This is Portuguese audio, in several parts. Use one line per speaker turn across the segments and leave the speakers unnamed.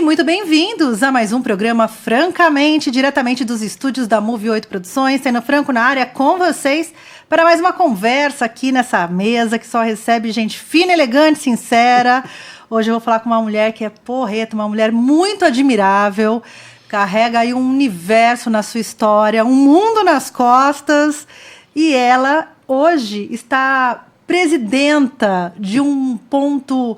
muito bem-vindos a mais um programa Francamente, diretamente dos estúdios da Move 8 Produções, sendo Franco na área com vocês, para mais uma conversa aqui nessa mesa que só recebe gente fina, elegante, sincera. Hoje eu vou falar com uma mulher que é porreta, uma mulher muito admirável, carrega aí um universo na sua história, um mundo nas costas, e ela hoje está presidenta de um ponto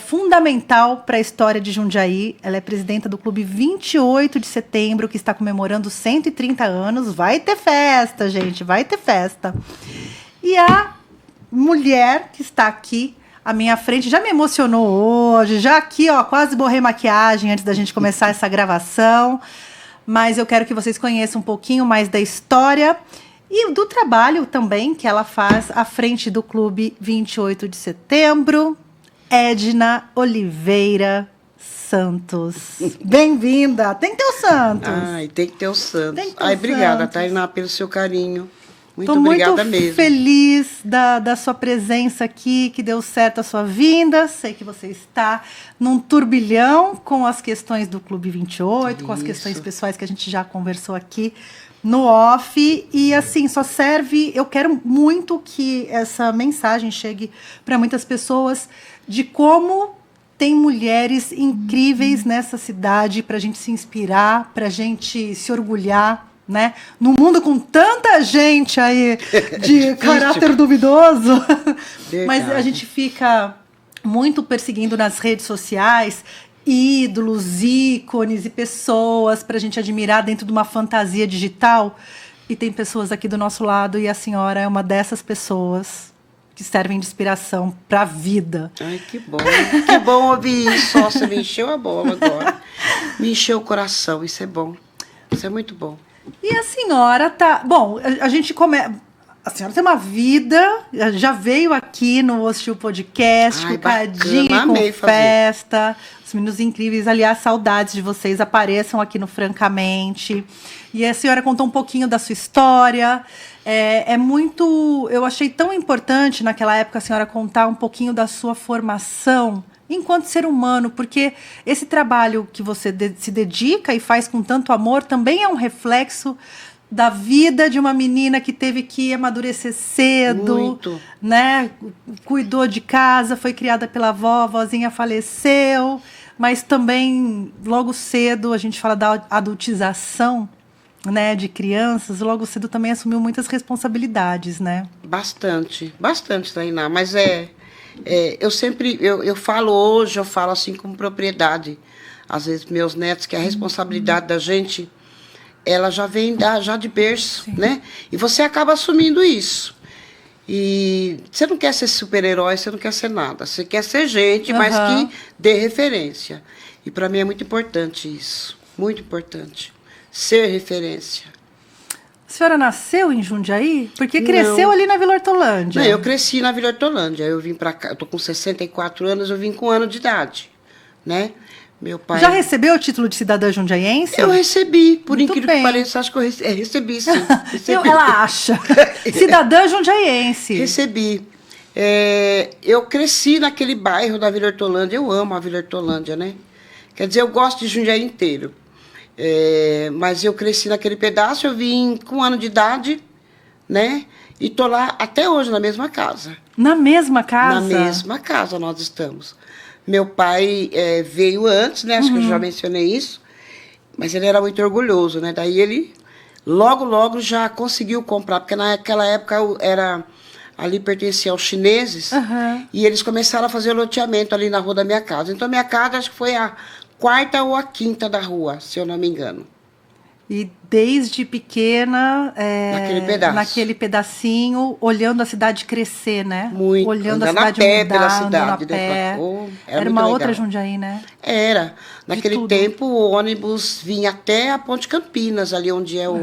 fundamental para a história de Jundiaí. Ela é presidenta do Clube 28 de Setembro, que está comemorando 130 anos. Vai ter festa, gente, vai ter festa. E a mulher que está aqui à minha frente já me emocionou hoje, já aqui, ó, quase borrei maquiagem antes da gente começar essa gravação, mas eu quero que vocês conheçam um pouquinho mais da história e do trabalho também que ela faz à frente do Clube 28 de Setembro. Edna Oliveira Santos. Bem-vinda. Tem que ter o Santos.
Ai, tem que ter o Santos.
Tem que ter
Ai,
o
obrigada,
Santos.
Tainá, pelo seu carinho. Muito
Tô
obrigada
muito
mesmo.
feliz da sua presença aqui, que deu certo a sua vinda. Sei que você está num turbilhão com as questões do Clube 28, com as questões
Isso.
pessoais que a gente já conversou aqui no off. E assim, só serve... Eu quero muito que essa mensagem chegue para muitas pessoas de como tem mulheres incríveis nessa cidade para a gente se inspirar, para a gente se orgulhar, né? Num mundo com tanta gente aí de caráter duvidoso, mas a gente fica muito perseguindo nas redes sociais ídolos, ícones e pessoas para a gente admirar dentro de uma fantasia digital. E tem pessoas aqui do nosso lado e a senhora é uma dessas pessoas que servem de inspiração para a vida.
Ai, que bom. Que bom ouvir isso. Nossa, me encheu a bola agora. Me encheu o coração. Isso é bom. Isso é muito bom.
E a senhora tá... Bom, a gente começa... A senhora tem uma vida, já veio aqui no Hostil Podcast,
Ai,
com Cadinho,
bacana,
com
amei fazer.
festa. Os meninos incríveis. Aliás, saudades de vocês. Apareçam aqui no Francamente. E a senhora contou um pouquinho da sua história. É muito... Eu achei tão importante naquela época a senhora contar um pouquinho da sua formação enquanto ser humano, porque esse trabalho que você se dedica e faz com tanto amor também é um reflexo da vida de uma menina que teve que amadurecer cedo,
Muito.
né? Cuidou de casa, foi criada pela avó, a vozinha faleceu, mas também logo cedo a gente fala da adultização, né, de crianças, logo cedo também assumiu muitas responsabilidades, né?
Bastante. Bastante, Tainá. Mas eu sempre... Eu falo hoje, eu falo assim com propriedade. Às vezes, meus netos, que a responsabilidade da gente... ela já vem já de berço, sim, né? E você acaba assumindo isso. E você não quer ser super-herói, você não quer ser nada. Você quer ser gente, mas que dê referência. E para mim é muito importante isso. Muito importante. Ser referência.
A senhora nasceu em Jundiaí? Porque cresceu
Não.
Ali na Vila Hortolândia.
Não, eu cresci na Vila Hortolândia. Eu vim para cá, eu tô com 64 anos, eu vim com 1 ano de idade, né? Meu pai...
Já recebeu o título de cidadã jundiaiense?
Eu recebi, por
Muito
incrível
bem.
que pareça, acho que eu recebi, sim. Recebi.
Ela acha. Cidadã jundiaiense.
Recebi. Eu cresci naquele bairro da Vila Hortolândia. Eu amo a Vila Hortolândia, né? Quer dizer, eu gosto de Jundiaí inteiro. Mas eu cresci naquele pedaço, eu vim com 1 ano de idade, né? E tô lá até hoje, na mesma casa.
Na mesma casa?
Na mesma casa nós estamos. Meu pai veio antes, né? Acho que eu já mencionei isso. Mas ele era muito orgulhoso, né? Daí ele logo já conseguiu comprar, porque naquela época ali pertencia aos chineses, e eles começaram a fazer o loteamento ali na rua da minha casa. Então, minha casa acho que foi a 4ª ou a 5ª da rua, se eu não me engano.
E desde pequena, naquele pedacinho, olhando a cidade crescer, né?
Muito.
Olhando a
Andar
cidade
na pé
mudar,
pela
andando
cidade,
a pé.
né? Era
Era
muito
uma
legal.
outra Jundiaí, né?
Era. Naquele
tudo.
tempo, o ônibus vinha até a Ponte Campinas, ali onde é o...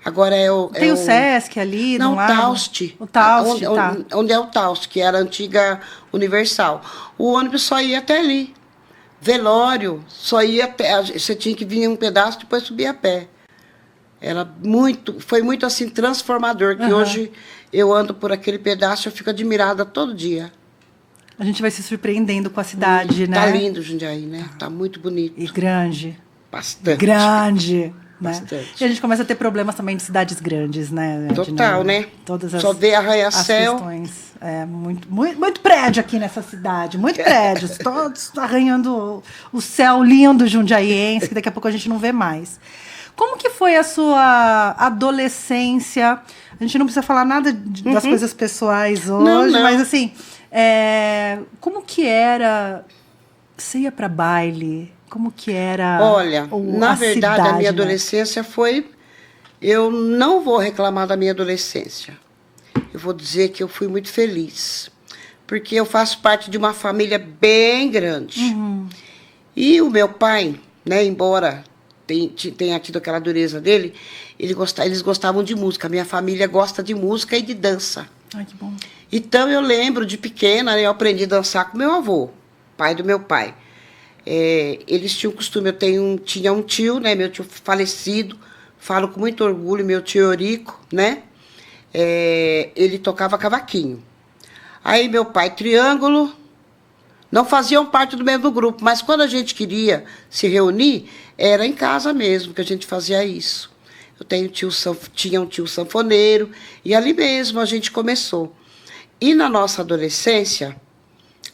Agora é o...
Tem o Sesc ali,
Não,
do
o
lado.
Taust.
O Taust,
Onde é o Taust, que era a antiga Universal. O ônibus só ia até ali. Velório, só ia até... Você tinha que vir um pedaço, depois subir a pé. Foi muito assim transformador, que hoje eu ando por aquele pedaço e eu fico admirada todo dia.
A gente vai se surpreendendo com a cidade, né?
Tá lindo Jundiaí, né? Tá muito bonito.
E grande.
Bastante. Grande.
Né?
Bastante.
E a gente começa a ter problemas também de cidades grandes, né?
Total, né?
Todas
Só vê arranha-céu.
Questões. Muito prédio aqui nessa cidade, muito prédios, todos arranhando o céu lindo jundiaiense, que daqui a pouco a gente não vê mais. Como que foi a sua adolescência? A gente não precisa falar nada das coisas pessoais hoje,
não.
mas assim, como que era? Você ia para baile? Como que era?
Olha, na verdade,
cidade,
a minha
né?
adolescência foi... Eu não vou reclamar da minha adolescência. Eu vou dizer que eu fui muito feliz. Porque eu faço parte de uma família bem grande. E o meu pai, né, embora tenha tido aquela dureza dele, eles gostavam de música. A minha família gosta de música e de dança.
Ai, que bom.
Então, eu lembro de pequena, eu aprendi a dançar com meu avô, pai do meu pai. Eles tinham costume, tinha um tio, né, meu tio falecido, falo com muito orgulho, meu tio Eurico, né? Ele tocava cavaquinho. Aí meu pai, triângulo, não faziam parte do mesmo grupo, mas quando a gente queria se reunir, era em casa mesmo que a gente fazia isso. Eu tinha um tio sanfoneiro, e ali mesmo a gente começou. E na nossa adolescência,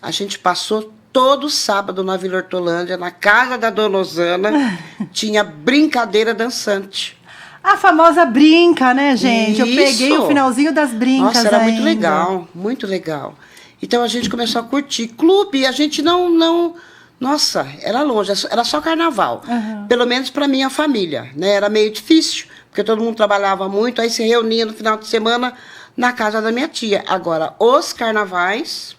a gente passou todo sábado na Vila Hortolândia, na casa da Dona Osana, tinha brincadeira dançante.
A famosa brinca, né, gente? Eu peguei o finalzinho das brincas.
Nossa, era
ainda.
muito legal, muito legal. Então a gente começou a curtir. Clube, a gente não... Nossa, era longe, era só carnaval. Pelo menos para minha família, né? Era meio difícil, porque todo mundo trabalhava muito, aí se reunia no final de semana na casa da minha tia. Agora, os carnavais...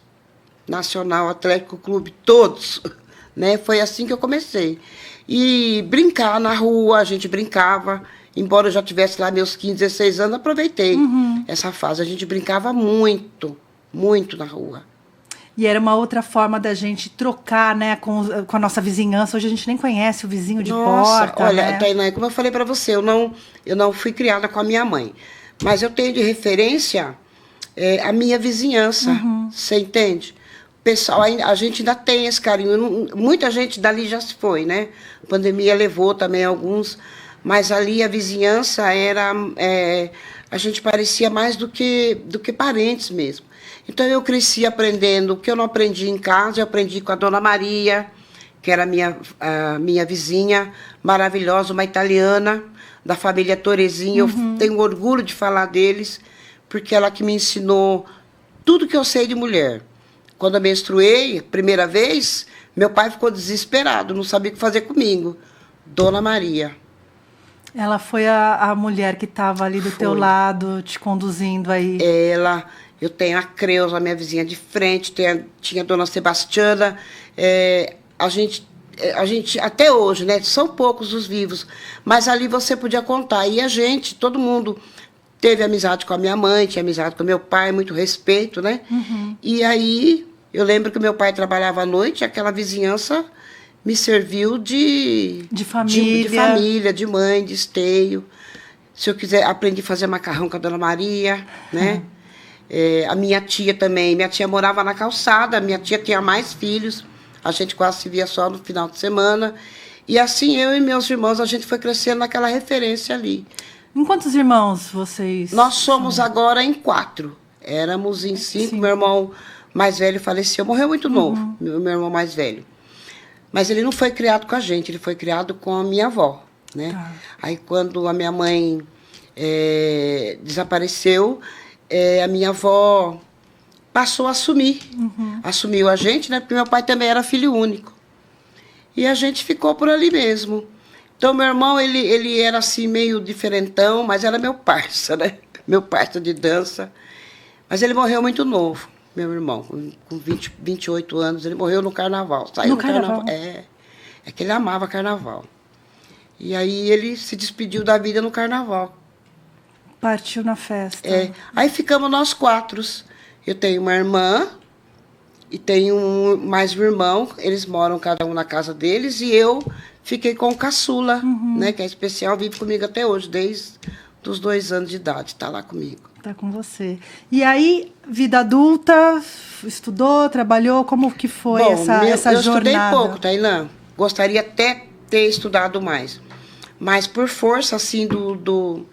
Nacional, Atlético Clube, todos, né? Foi assim que eu comecei. E brincar na rua, a gente brincava, embora eu já tivesse lá meus 15, 16 anos, aproveitei essa fase. A gente brincava muito, muito na rua.
E era uma outra forma da gente trocar, né, com a nossa vizinhança. Hoje a gente nem conhece o vizinho de porta,
olha,
né?
Tainá, como eu falei para você, eu não fui criada com a minha mãe, mas eu tenho de referência a minha vizinhança, você entende? Pessoal, a gente ainda tem esse carinho. Muita gente dali já se foi, né? A pandemia levou também alguns, mas ali a vizinhança era... a gente parecia mais do que parentes mesmo. Então, eu cresci aprendendo o que eu não aprendi em casa, eu aprendi com a Dona Maria, que era a minha vizinha maravilhosa, uma italiana, da família Torezinho. Eu tenho orgulho de falar deles, porque ela que me ensinou tudo que eu sei de mulher. Quando eu menstruei, primeira vez, meu pai ficou desesperado, não sabia o que fazer comigo. Dona Maria.
Ela foi a mulher que estava ali do teu lado, te conduzindo aí.
Eu tenho a Creuza, a minha vizinha de frente, tinha a Dona Sebastiana. A gente, até hoje, né, são poucos os vivos, mas ali você podia contar. E a gente, todo mundo... Teve amizade com a minha mãe, tinha amizade com meu pai, muito respeito, né? E aí, eu lembro que meu pai trabalhava à noite, aquela vizinhança me serviu de
família.
De família, de mãe, de esteio. Se eu quiser, aprendi a fazer macarrão com a Dona Maria, né? A minha tia também, minha tia morava na calçada, minha tia tinha mais filhos, a gente quase se via só no final de semana. E assim, eu e meus irmãos, a gente foi crescendo naquela referência ali.
Em quantos irmãos vocês?
Nós somos agora em 4. Éramos em 5. Meu irmão mais velho faleceu, morreu muito novo, meu irmão mais velho. Mas ele não foi criado com a gente, ele foi criado com a minha avó, né? Tá. Aí, quando a minha mãe desapareceu, a minha avó passou a assumir. Assumiu a gente, né? Porque meu pai também era filho único. E a gente ficou por ali mesmo. Então, meu irmão, ele era assim, meio diferentão, mas era meu parça, né? Meu parça de dança. Mas ele morreu muito novo, meu irmão, com 28 anos. Ele morreu no carnaval. Saiu no carnaval? É que ele amava carnaval. E aí ele se despediu da vida no carnaval.
Partiu na festa.
Aí ficamos nós 4. Eu tenho uma irmã e tenho mais um irmão. Eles moram cada um na casa deles e eu... Fiquei com o caçula, né, que é especial, vive comigo até hoje, desde dos 2 anos de idade, está lá comigo.
Tá com você. E aí, vida adulta, estudou, trabalhou, como que foi essa
eu
jornada?
estudei pouco, Tailã. Gostaria até ter estudado mais. Mas por força, assim, do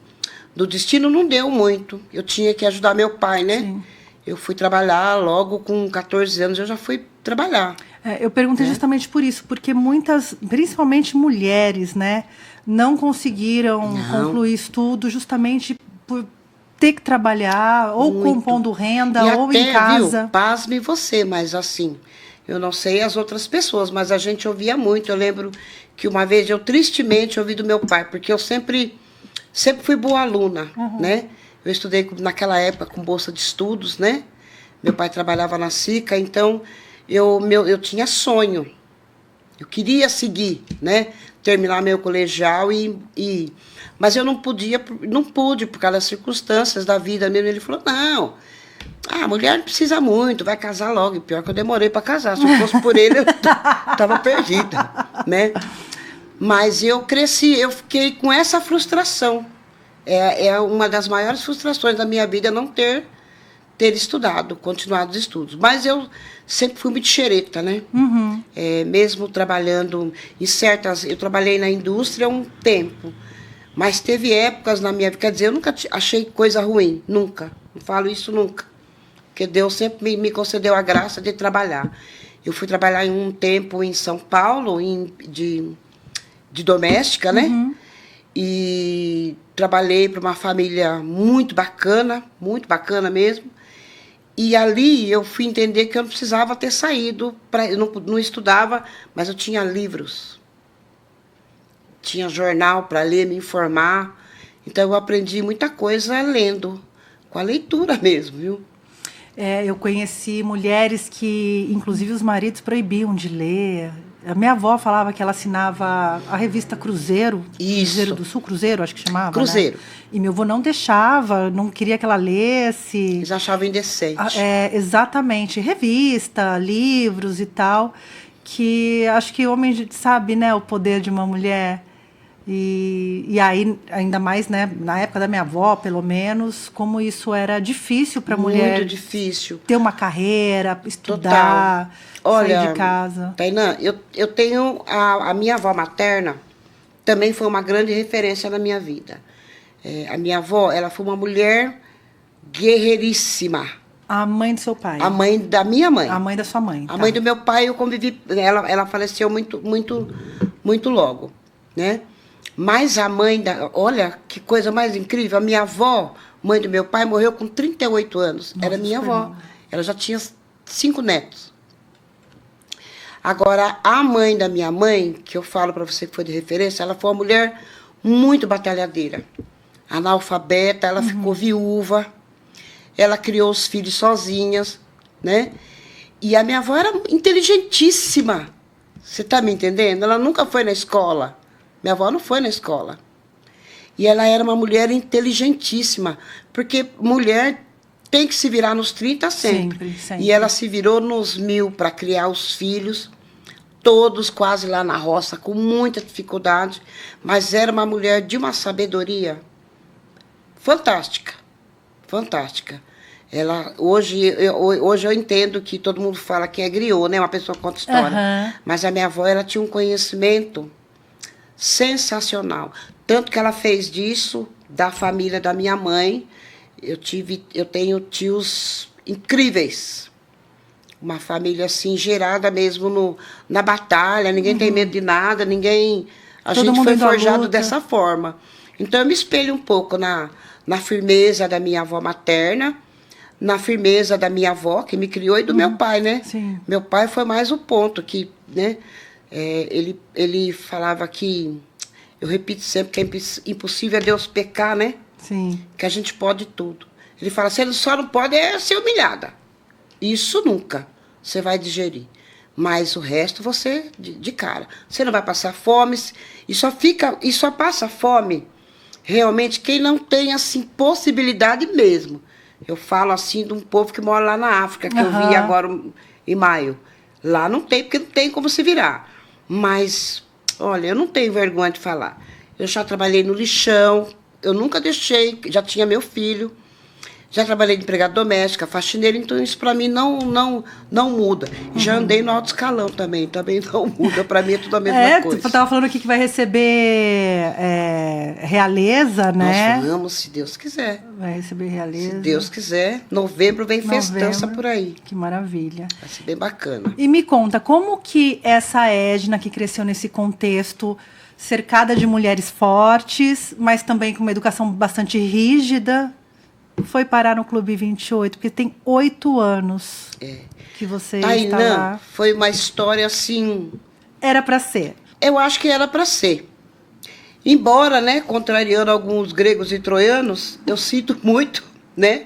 destino, não deu muito. Eu tinha que ajudar meu pai, né?
Sim.
Eu fui trabalhar logo com 14 anos, eu já fui trabalhar.
Eu perguntei justamente por isso, porque muitas, principalmente mulheres, né, não conseguiram concluir estudo justamente por ter que trabalhar, ou compondo renda,
E
ou
até,
em casa.
viu, pasme você, mas assim, eu não sei as outras pessoas, mas a gente ouvia muito. Eu lembro que uma vez eu tristemente ouvi do meu pai, porque eu sempre fui boa aluna, né? Eu estudei naquela época com bolsa de estudos, né? Meu pai trabalhava na SICA, então eu tinha sonho. Eu queria seguir, né? Terminar meu colegial mas eu não pude por causa das circunstâncias da vida mesmo. Ele falou, não, a mulher não precisa muito, vai casar logo. E pior que eu demorei para casar. Se eu fosse por ele, eu estava perdida, né? Mas eu cresci, eu fiquei com essa frustração. É uma das maiores frustrações da minha vida não ter estudado, continuado os estudos. Mas eu sempre fui muito xereta, né? Mesmo trabalhando em certas... Eu trabalhei na indústria um tempo, mas teve épocas na minha vida... Quer dizer, eu nunca achei coisa ruim, nunca. Não falo isso nunca. Porque Deus sempre me concedeu a graça de trabalhar. Eu fui trabalhar em um tempo em São Paulo, de doméstica, né? E trabalhei para uma família muito bacana mesmo. E ali eu fui entender que eu não precisava ter saído, eu não estudava, mas eu tinha livros. Tinha jornal para ler, me informar. Então eu aprendi muita coisa lendo, com a leitura mesmo, viu?
Eu conheci mulheres que, inclusive, os maridos proibiam de ler. A minha avó falava que ela assinava a revista Cruzeiro.
Isso.
Cruzeiro do Sul, Cruzeiro, acho que chamava.
Cruzeiro.
Né? E meu avô não deixava, não queria que ela lesse.
Eles achavam indecente.
Exatamente. Revista, livros e tal. Que acho que homem sabe, né, o poder de uma mulher. E aí, ainda mais, né, na época da minha avó, pelo menos, como isso era difícil para a mulher.
Muito difícil.
Ter uma carreira, estudar, sair de casa.
Tainã, eu tenho a minha avó materna, também foi uma grande referência na minha vida. A minha avó, ela foi uma mulher guerreiríssima.
A mãe do seu pai?
A mãe da minha mãe.
A mãe da sua mãe.
A mãe do meu pai, eu convivi... Ela faleceu muito logo, né? Mas a mãe olha, que coisa mais incrível. A minha avó, mãe do meu pai, morreu com 38 anos. Nossa, era minha avó. Ela já tinha 5 netos. Agora, a mãe da minha mãe, que eu falo para você que foi de referência, ela foi uma mulher muito batalhadeira. Analfabeta, ela ficou viúva. Ela criou os filhos sozinhas, né? E a minha avó era inteligentíssima. Você está me entendendo? Ela nunca foi na escola. Minha avó não foi na escola. E ela era uma mulher inteligentíssima, porque mulher tem que se virar nos 30 sempre. E ela se virou nos 1000 para criar os filhos, todos quase lá na roça, com muita dificuldade, mas era uma mulher de uma sabedoria fantástica, fantástica. Hoje eu entendo que todo mundo fala que é griot, né? Uma pessoa conta história. Mas a minha avó, ela tinha um conhecimento sensacional. Tanto que ela fez disso, da família da minha mãe. Eu tenho tios incríveis. Uma família assim, gerada mesmo na batalha. Ninguém tem medo de nada, A gente foi forjado dessa forma. Então eu me espelho um pouco na firmeza da minha avó materna, na firmeza da minha avó, que me criou, e do meu pai, né?
Sim.
Meu pai foi mais o ponto que, né? Ele falava que, eu repito sempre, que é impossível Deus pecar, né?
Sim.
Que a gente pode tudo. Ele fala, você só não pode ser humilhada. Isso nunca você vai digerir. Mas o resto você de cara. Você não vai passar fome, e só passa fome realmente quem não tem assim possibilidade mesmo. Eu falo assim de um povo que mora lá na África, que eu vi agora em maio. Lá não tem, porque não tem como se virar. Mas, olha, eu não tenho vergonha de falar. Eu já trabalhei no lixão, eu nunca deixei, já tinha meu filho, já trabalhei de empregada doméstica, faxineira, então isso para mim não muda. Já andei no alto escalão também não muda, para mim é tudo a mesma coisa.
Você estava falando aqui que vai receber realeza, né?
Nós vamos, se Deus quiser.
Vai receber realeza.
Se Deus quiser. Novembro vem festança por aí.
Que maravilha.
Vai ser bem bacana.
E me conta, como que essa Edna, que cresceu nesse contexto, cercada de mulheres fortes, mas também com uma educação bastante rígida, foi parar no Clube 28? Porque tem 8 anos que você está lá.
Foi uma história assim...
Era para ser.
Eu acho que era para ser. Embora, né, contrariando alguns gregos e troianos, eu sinto muito, né,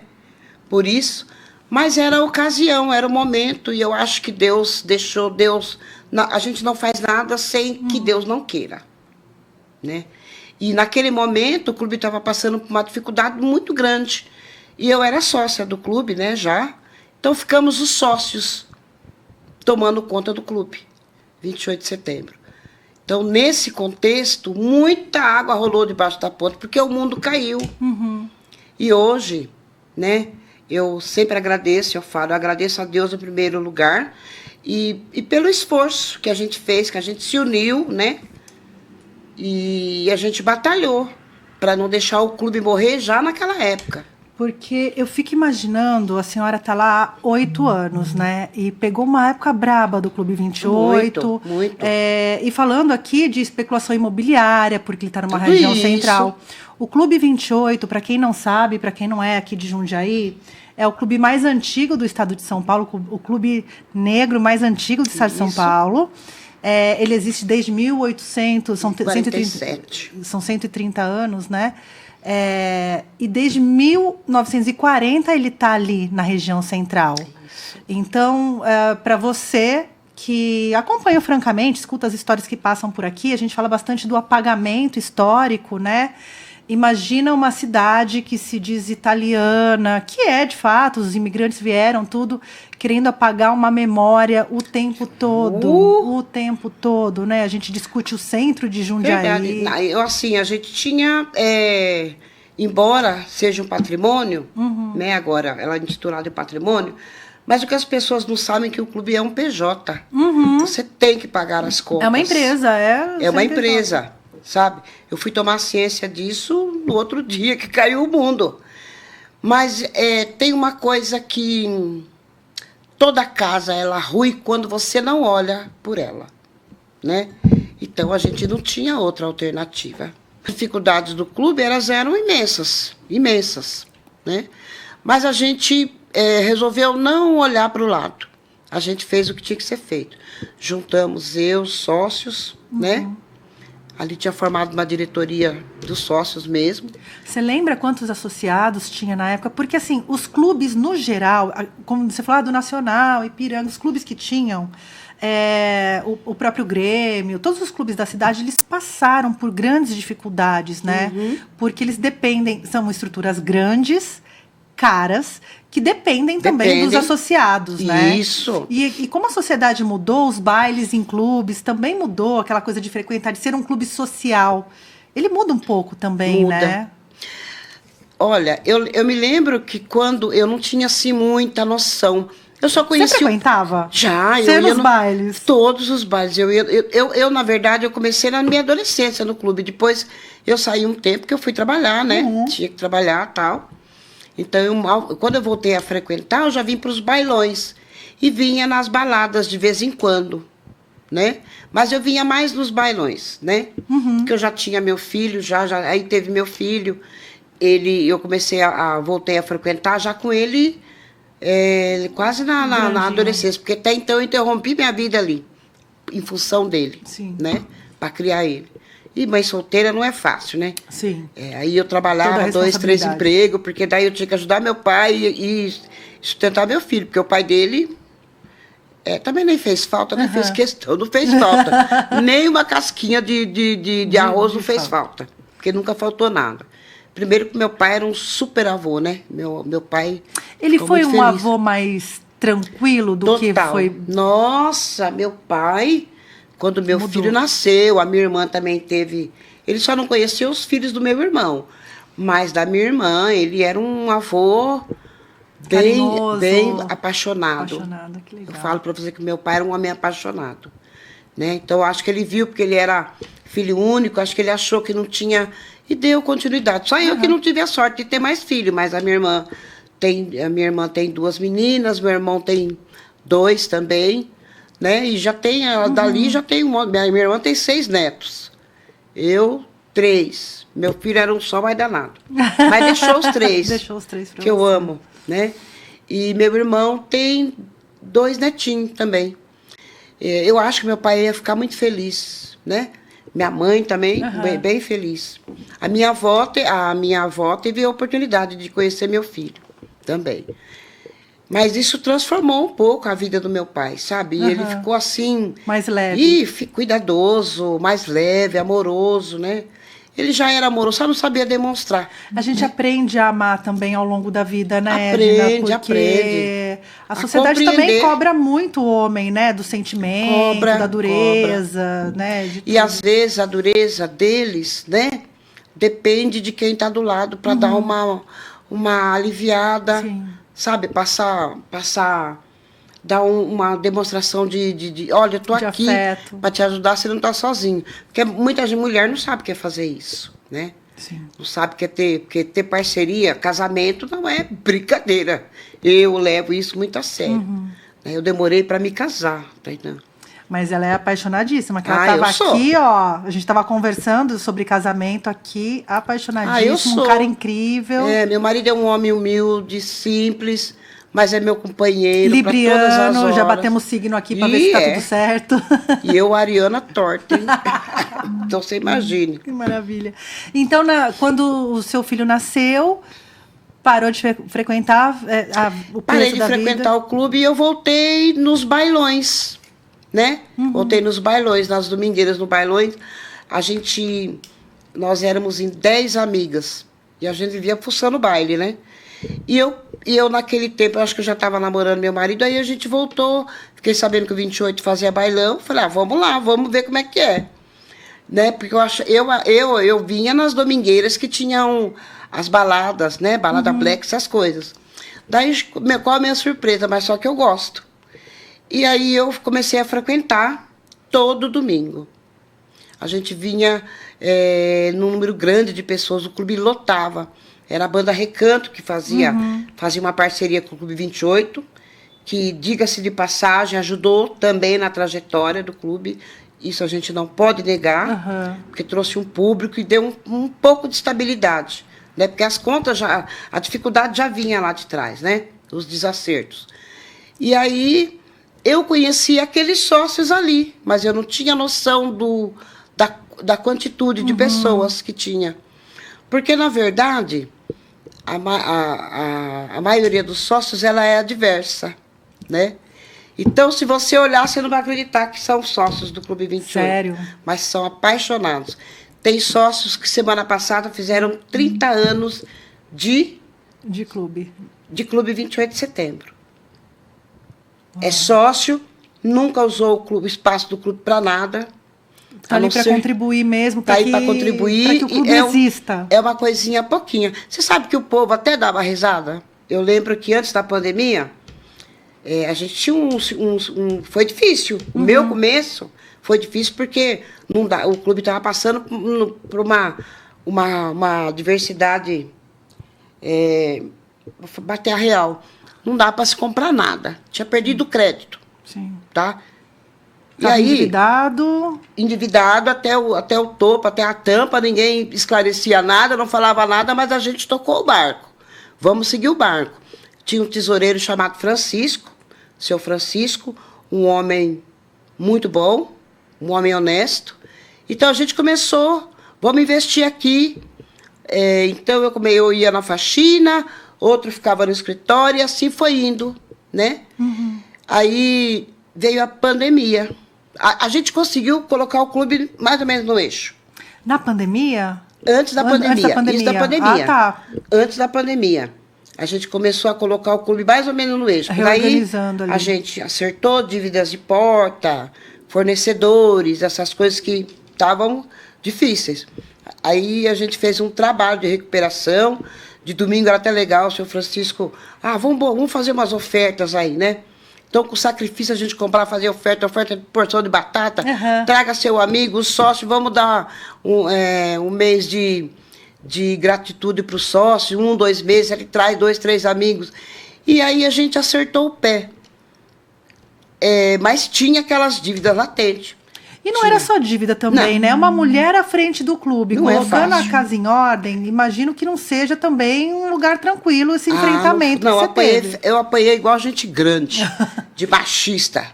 por isso. Mas era a ocasião, era o momento, e eu acho que Deus deixou, a gente não faz nada sem que Deus não queira, né? E naquele momento o clube estava passando por uma dificuldade muito grande. E eu era sócia do clube, né, já. Então ficamos os sócios tomando conta do clube, 28 de setembro. Então, nesse contexto, muita água rolou debaixo da ponte, porque o mundo caiu. E hoje, né, eu sempre agradeço, eu agradeço a Deus em primeiro lugar, e pelo esforço que a gente fez, que a gente se uniu, né, e a gente batalhou para não deixar o clube morrer já naquela época.
Porque eu fico imaginando, a senhora está lá há 8 anos, né? E pegou uma época braba do Clube 28.
Muito.
E falando aqui de especulação imobiliária, porque ele está numa região central. O Clube 28, para quem não sabe, para quem não é aqui de Jundiaí, é o clube mais antigo do estado de São Paulo, o clube negro mais antigo do estado de São Paulo. Ele existe desde 1800, são 130 anos, né? E desde 1940 ele está ali na região central. Isso. Então, para você que acompanha francamente, escuta as histórias que passam por aqui, a gente fala bastante do apagamento histórico, né? Imagina uma cidade que se diz italiana, que é de fato, os imigrantes vieram tudo querendo apagar uma memória o tempo todo, né? A gente discute o centro de Jundiaí.
Verdade. A gente tinha, embora seja um patrimônio, né? Agora ela é intitulada de patrimônio, mas o que as pessoas não sabem é que o clube é um PJ. Você tem que pagar as contas.
É uma empresa,
é uma empresa. Sabe? Eu fui tomar ciência disso no outro dia que caiu o mundo. Mas tem uma coisa que toda casa ela rui quando você não olha por ela, né? Então a gente não tinha outra alternativa. As dificuldades do clube eram imensas, né? Mas a gente resolveu não olhar para o lado. A gente fez o que tinha que ser feito. Juntamos sócios, né? Ali tinha formado uma diretoria dos sócios mesmo.
Você lembra quantos associados tinha na época? Porque, assim, os clubes, no geral, como você falou, do Nacional, Ipiranga, os clubes que tinham, o próprio Grêmio, todos os clubes da cidade, eles passaram por grandes dificuldades, né? Porque eles são estruturas grandes, caras, que dependem também dos associados, né?
Isso.
E como a sociedade mudou, os bailes em clubes também mudou, aquela coisa de frequentar, de ser um clube social. Ele muda um pouco também, né?
Olha, eu me lembro que quando eu não tinha, assim, muita noção. Eu só conhecia...
Você frequentava?
Já,
eu ia nos bailes?
Todos os bailes. Eu, na verdade, eu comecei na minha adolescência no clube. Depois eu saí um tempo que eu fui trabalhar, né? Tinha que trabalhar e tal. Então, quando eu voltei a frequentar, eu já vim para os bailões. E vinha nas baladas de vez em quando, né? Mas eu vinha mais nos bailões, né? Porque eu já tinha meu filho, aí teve meu filho. Eu voltei a frequentar já com ele quase na adolescência. Porque até então eu interrompi minha vida ali, em função dele, né? Para criar ele. E mãe solteira não é fácil, né?
Sim.
Aí eu trabalhava 2, 3 empregos, porque daí eu tinha que ajudar meu pai e sustentar meu filho, porque o pai dele também nem fez falta, nem fez questão, não fez falta. Nem uma casquinha de arroz não fez falta, porque nunca faltou nada. Primeiro que meu pai era um super avô, né? Meu pai...
Ele foi um avô mais tranquilo do que foi...
Nossa, meu pai... Quando meu filho nasceu, a minha irmã também teve... Ele só não conhecia os filhos do meu irmão. Mas da minha irmã, ele era um avô
Carinhoso.
bem apaixonado.
Apaixonado, que legal.
Eu falo para você que meu pai era um homem apaixonado, né? Então, acho que ele viu, porque ele era filho único, acho que ele achou que não tinha... E deu continuidade. Só eu que não tive a sorte de ter mais filho, mas a minha irmã tem 2 meninas, meu irmão tem 2 também, né? E já tem, dali já tem minha irmã tem 6 netos. Eu, 3. Meu filho era um só mais danado. Mas deixou os 3.
Deixou os 3 pra
que
você.
eu amo, né? E meu irmão tem 2 netinhos também. Eu acho que meu pai ia ficar muito feliz, né? Minha mãe também, bem feliz. A minha avó teve a oportunidade de conhecer meu filho também. Mas isso transformou um pouco a vida do meu pai, sabe? E ele ficou assim...
Mais leve.
Cuidadoso, mais leve, amoroso, né? Ele já era amoroso, só não sabia demonstrar.
A gente aprende a amar também ao longo da vida, né,
Aprende.
Porque a sociedade também cobra muito o homem, né? Do sentimento, da dureza, né?
E às vezes a dureza deles, né? Depende de quem está do lado para dar uma aliviada, sabe? Dar uma demonstração de olha, eu tô aqui para te ajudar, você não tá sozinho. Porque muita mulher não sabe o que é fazer isso, né?
Sim.
Não sabe o que é porque ter parceria, casamento não é brincadeira. Eu levo isso muito a sério. Eu demorei para me casar, Tainá.
Mas ela é apaixonadíssima, que ela estava aqui, ó, a gente estava conversando sobre casamento aqui, apaixonadíssima, um cara incrível.
Meu marido é um homem humilde, simples, mas é meu companheiro para todas as horas.
Já batemos signo aqui para ver se tá tudo certo.
E eu, Ariana Torta, hein? Então você imagine.
Que maravilha. Então, quando o seu filho nasceu, parou de frequentar o
Parei de frequentar o clube e eu voltei nos bailões, né? Voltei nos bailões, nas domingueiras no bailões. Nós éramos em 10 amigas e a gente vivia fuçando baile, né? E eu naquele tempo, eu acho que eu já estava namorando meu marido, aí a gente voltou, fiquei sabendo que o 28 fazia bailão, falei, vamos lá, vamos ver como é que é. Né? Porque eu vinha nas domingueiras que tinham as baladas, né? Balada black, essas coisas. Daí, qual a minha surpresa? Mas só que eu gosto. E aí eu comecei a frequentar todo domingo. A gente vinha num número grande de pessoas, o clube lotava. Era a banda Recanto que fazia uma parceria com o Clube 28, que, diga-se de passagem, ajudou também na trajetória do clube. Isso a gente não pode negar, porque trouxe um público e deu um pouco de estabilidade, né? Porque as contas a dificuldade já vinha lá de trás, né? Os desacertos. E aí eu conheci aqueles sócios ali, mas eu não tinha noção da quantitude de pessoas que tinha. Porque, na verdade, a maioria dos sócios ela é adversa, né? Então, se você olhar, você não vai acreditar que são sócios do Clube 28.
Sério?
Mas são apaixonados. Tem sócios que semana passada fizeram 30 anos de
clube.
De Clube 28 de Setembro. É sócio, nunca usou o espaço do clube para nada.
Está ali para contribuir mesmo,
para contribuir,
que o clube exista.
É uma coisinha pouquinha. Você sabe que o povo até dava risada? Eu lembro que antes da pandemia, a gente tinha foi difícil. O meu começo foi difícil porque o clube estava passando por uma diversidade, vou bater a real. Não dá para se comprar nada. Tinha perdido o crédito.
Sim.
Tá?
E aí,
endividado até o topo, até a tampa, ninguém esclarecia nada, não falava nada, mas a gente tocou o barco. Vamos seguir o barco. Tinha um tesoureiro chamado Francisco, seu Francisco, um homem muito bom, um homem honesto. Então a gente começou, vamos investir aqui. Então eu ia na faxina, outro ficava no escritório, e assim foi indo, né? Aí veio a pandemia. A gente conseguiu colocar o clube mais ou menos no eixo.
Na pandemia?
Antes da pandemia. Isso da pandemia.
Ah, tá.
Antes da pandemia. A gente começou a colocar o clube mais ou menos no eixo.
Reorganizando ali.
A gente acertou dívidas de porta, fornecedores, essas coisas que estavam difíceis. Aí a gente fez um trabalho de recuperação. De domingo era até legal, o senhor Francisco... vamos fazer umas ofertas aí, né? Então, com sacrifício, a gente comprava, fazia oferta de porção de batata. Traga seu amigo, sócio, vamos dar um mês de gratitude para o sócio, 1, 2 meses, ele traz 2, 3 amigos. E aí a gente acertou o pé. Mas tinha aquelas dívidas latentes.
E não era só dívida também, né? Uma mulher à frente do clube, colocando a casa em ordem, imagino que não seja também um lugar tranquilo esse enfrentamento
não,
que você teve.
Eu apanhei igual gente grande, de machista.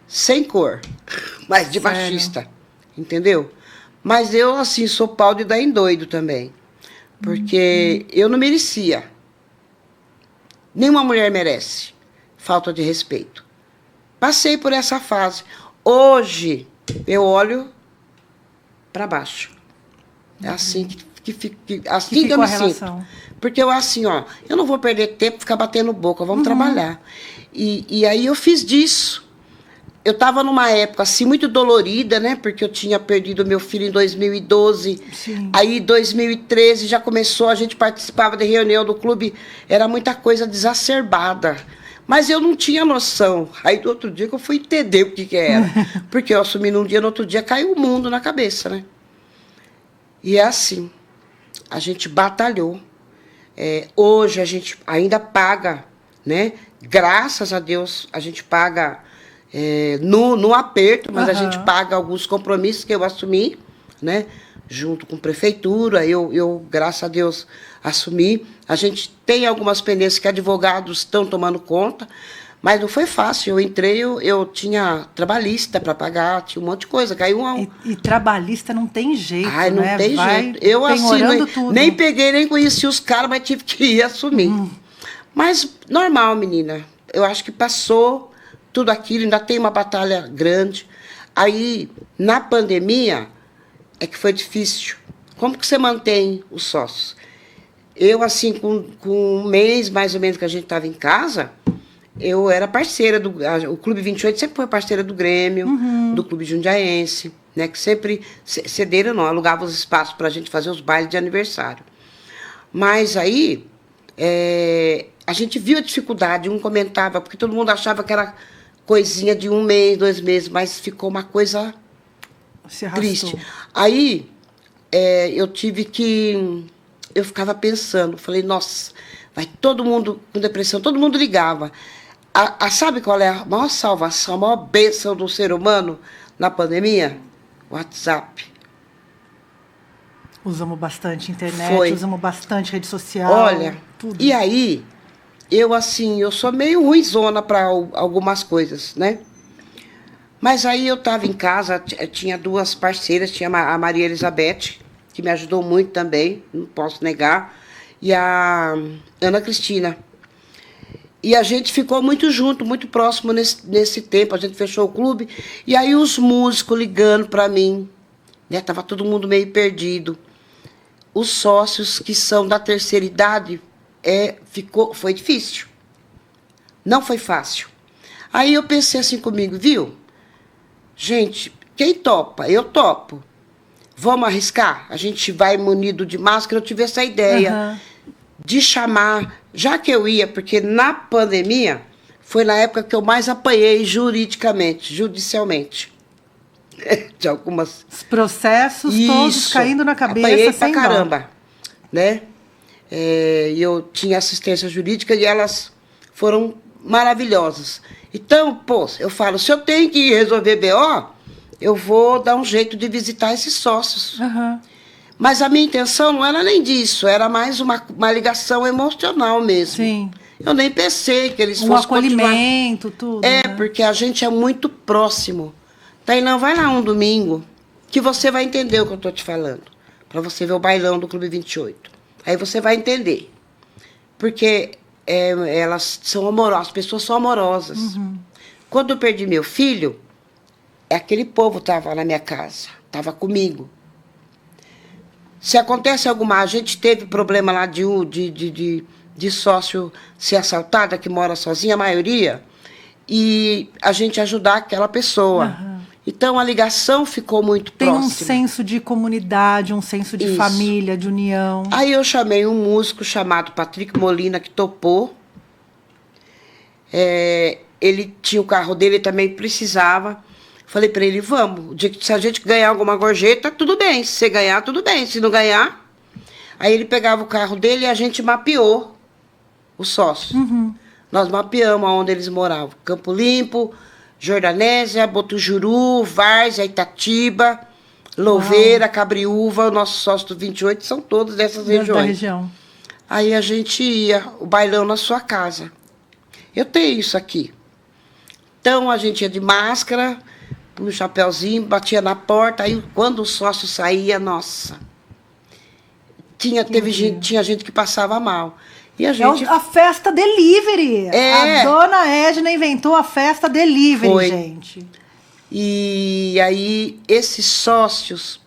Sem cor, mas de machista, entendeu? Mas eu, assim, sou pau de dar em doido também. Porque eu não merecia. Nenhuma mulher merece falta de respeito. Passei por essa fase. Hoje, eu olho para baixo. É assim que eu me sinto. Porque eu, assim, eu não vou perder tempo ficar batendo boca, vamos trabalhar. E aí eu fiz disso. Eu estava numa época, assim, muito dolorida, né? Porque eu tinha perdido meu filho em 2012.
Sim.
Aí, em 2013, já começou, a gente participava de reunião do clube, era muita coisa desacerbada. Mas eu não tinha noção. Aí, do outro dia, que eu fui entender o que era. Porque eu assumi num dia, no outro dia, caiu o mundo na cabeça, né? E é assim. A gente batalhou. Hoje, a gente ainda paga, né? Graças a Deus, a gente paga no aperto, mas a gente paga alguns compromissos que eu assumi, né? Junto com a prefeitura, eu, graças a Deus, assumi. A gente tem algumas pendências que advogados estão tomando conta, mas não foi fácil. Eu entrei, eu tinha trabalhista para pagar, tinha um monte de coisa. Caiu
E trabalhista não tem jeito,
não
né?
tem jeito. Eu, assim, nem peguei, nem conheci os caras, mas tive que ir assumir. Mas, normal, menina. Eu acho que passou tudo aquilo, ainda tem uma batalha grande. Aí, na pandemia... é que foi difícil. Como que você mantém os sócios? Eu, assim, com um mês, mais ou menos, que a gente estava em casa, eu era parceira o Clube 28 sempre foi parceira do Grêmio, do Clube Jundiaense, né? Que sempre cederam, não, alugava os espaços para a gente fazer os bailes de aniversário. Mas aí, a gente viu a dificuldade, um comentava, porque todo mundo achava que era coisinha de 1 mês, 2 meses, mas ficou uma coisa... triste. Aí, eu tive que... Eu ficava pensando, falei, nossa, vai todo mundo com depressão, todo mundo ligava. Sabe qual é a maior salvação, a maior bênção do ser humano na pandemia? WhatsApp.
Usamos bastante internet, usamos bastante rede social.
Olha,
tudo.
E aí, eu sou meio ruinzona para algumas coisas, né? Mas aí eu estava em casa, tinha 2 parceiras, tinha a Maria Elizabeth, que me ajudou muito também, não posso negar, e a Ana Cristina. E a gente ficou muito junto, muito próximo nesse tempo, a gente fechou o clube, e aí os músicos ligando para mim, né? Tava todo mundo meio perdido. Os sócios que são da terceira idade, foi difícil. Não foi fácil. Aí eu pensei assim comigo, viu? Gente, quem topa? Eu topo. Vamos arriscar? A gente vai munido de máscara. Eu tive essa ideia de chamar, já que eu ia, porque na pandemia foi na época que eu mais apanhei juridicamente, judicialmente. De algumas...
Os processos todos caindo na cabeça,
apanhei
sem
pra caramba, né? E eu tinha assistência jurídica e elas foram maravilhosas. Então, eu falo, se eu tenho que resolver BO, eu vou dar um jeito de visitar esses sócios. Mas a minha intenção não era nem disso, era mais uma ligação emocional mesmo.
Sim.
Eu nem pensei que eles fossem
acolhimento, tudo.
Porque a gente é muito próximo. Tainã, vai lá um domingo, que você vai entender o que eu estou te falando. Para você ver o bailão do Clube 28. Aí você vai entender. Porque elas são amorosas, as pessoas são amorosas. Quando eu perdi meu filho, aquele povo estava na minha casa, estava comigo. Se acontece a gente teve problema lá de sócio ser assaltada, que mora sozinha, a maioria, e a gente ajudar aquela pessoa. Então, a ligação ficou muito
Tem
próxima.
um senso de comunidade, um senso de
Isso.
família, de união.
Aí eu chamei um músico chamado Patrick Molina, que topou. Ele tinha o carro dele, ele também precisava. Falei para ele, vamos, se a gente ganhar alguma gorjeta, tudo bem. Se você ganhar, tudo bem. Se não ganhar... Aí ele pegava o carro dele e a gente mapeou os sócios. Nós mapeamos onde eles moravam. Campo Limpo, Jordanésia, Botujuru, Várzea, Itatiba, Louveira, Cabriúva. Os nossos sócios do 28 são todos dessas regiões.
Da região.
Aí a gente ia, o bailão na sua casa. Eu tenho isso aqui. Então a gente ia de máscara, no chapéuzinho, batia na porta. Aí quando o sócio saía, nossa... Tinha gente que passava mal. E a gente...
a festa delivery.
É.
A dona Edna inventou a festa delivery,
Foi.
gente.
E aí, esses sócios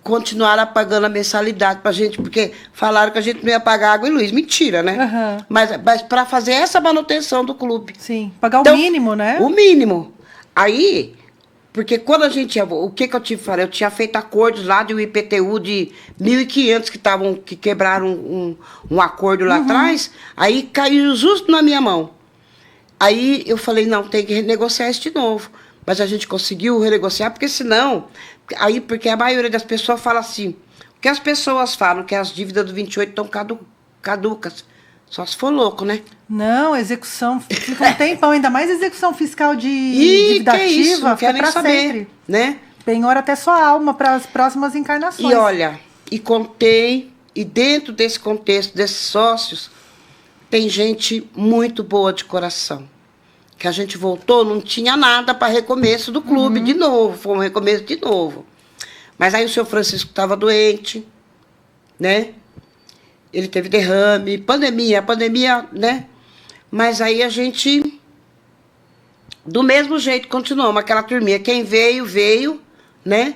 continuaram pagando a mensalidade pra gente, porque falaram que a gente não ia pagar água e luz. Mentira, né?
Uhum.
Mas para fazer essa manutenção do clube.
Sim, pagar
Então,
o mínimo, né?
O mínimo. Aí... Porque quando a gente ia... O que eu tive que fazer? Eu tinha feito acordos lá de um IPTU de 1.500 que quebraram um acordo lá atrás. Aí caiu justo na minha mão. Aí eu falei, não, tem que renegociar isso de novo. Mas a gente conseguiu renegociar, porque senão... Porque a maioria das pessoas fala assim... O que as pessoas falam? Que as dívidas do 28 estão caducas. Só se for louco, né?
Não, execução fica um tempão, ainda mais execução fiscal de dívida
que isso,
ativa,
não
fica
quero nem
para
saber,
sempre.
né?
Penhora até sua alma para as próximas encarnações.
E olha, e dentro desse contexto, desses sócios, tem gente muito boa de coração. Que a gente voltou, não tinha nada para recomeço do clube de novo, foi um recomeço de novo. Mas aí o seu Francisco estava doente, né? Ele teve derrame, pandemia, né? Mas aí a gente, do mesmo jeito, continuamos. Aquela turminha, quem veio, né?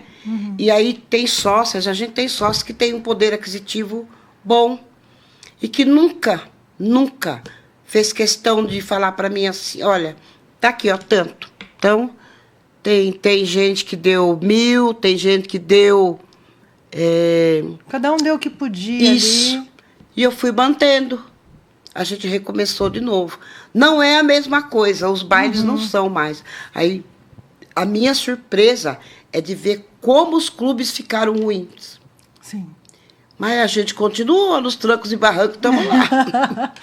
E aí tem sócias, a gente tem sócios que tem um poder aquisitivo bom. E que nunca fez questão de falar para mim assim, olha, tá aqui, ó, tanto. Então, tem gente que deu 1.000, tem gente que deu...
Cada um deu o que podia
isso.
ali.
E eu fui mantendo. A gente recomeçou de novo. Não é a mesma coisa, os bailes não são mais. Aí, a minha surpresa é de ver como os clubes ficaram ruins.
Sim.
Mas a gente continua nos trancos e barrancos, estamos lá.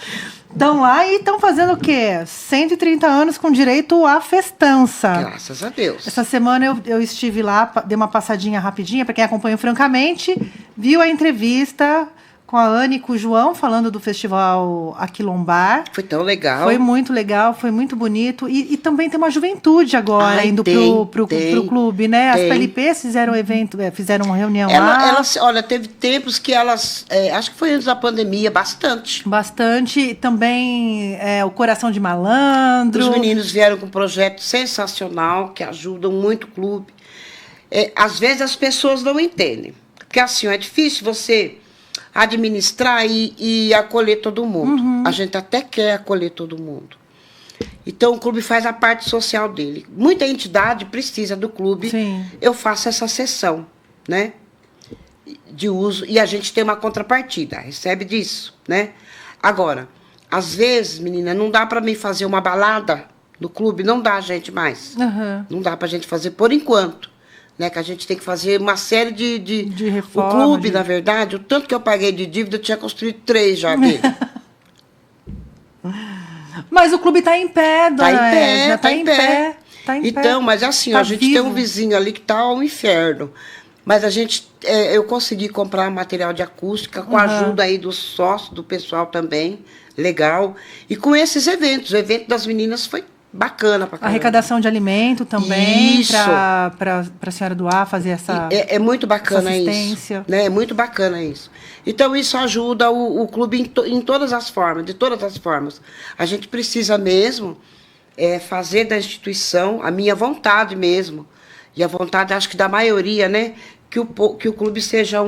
Estão lá e estão fazendo o quê? 130 anos com direito à festança.
Graças a Deus.
Essa semana eu estive lá, dei uma passadinha rapidinha, para quem acompanha Francamente, viu a entrevista com a Anne e com o João, falando do festival Aquilombar.
Foi tão legal.
Foi muito legal, foi muito bonito. E também tem uma juventude agora indo pro clube, né? As PLPs fizeram evento, fizeram uma reunião lá.
Olha, teve tempos que elas, acho que foi antes da pandemia, bastante.
Bastante. Também o Coração de Malandro.
Os meninos vieram com um projeto sensacional, que ajudam muito o clube. Às vezes as pessoas não entendem. Porque assim, é difícil você administrar e acolher todo mundo. A gente até quer acolher todo mundo. Então, o clube faz a parte social dele. Muita entidade precisa do clube.
Sim.
Eu faço essa sessão, né? De uso. E a gente tem uma contrapartida. Recebe disso, né? Agora, às vezes, menina, não dá para mim fazer uma balada no clube. Não dá, gente, mais. Não dá pra gente fazer por enquanto. Né, que a gente tem que fazer uma série de
reforma.
O clube, na verdade, o tanto que eu paguei de dívida, eu tinha construído 3 já dele.
Mas o clube está em pé, dona Edna.
Tá em pé. Então,
pé.
mas assim,
Tá
a gente
vivo.
tem um vizinho ali que tá ao inferno. Mas a gente, eu consegui comprar material de acústica com a ajuda aí dos sócios, do pessoal também, legal. E com esses eventos, o evento das meninas foi bacana pra caramba.
Arrecadação de alimento também,
Isso.
para a senhora doar, fazer essa
É muito bacana
assistência.
isso. Né? É muito bacana isso. Então, isso ajuda o clube em todas as formas, de todas as formas. A gente precisa mesmo fazer da instituição, a minha vontade mesmo, e a vontade, acho que da maioria, né? Que o clube seja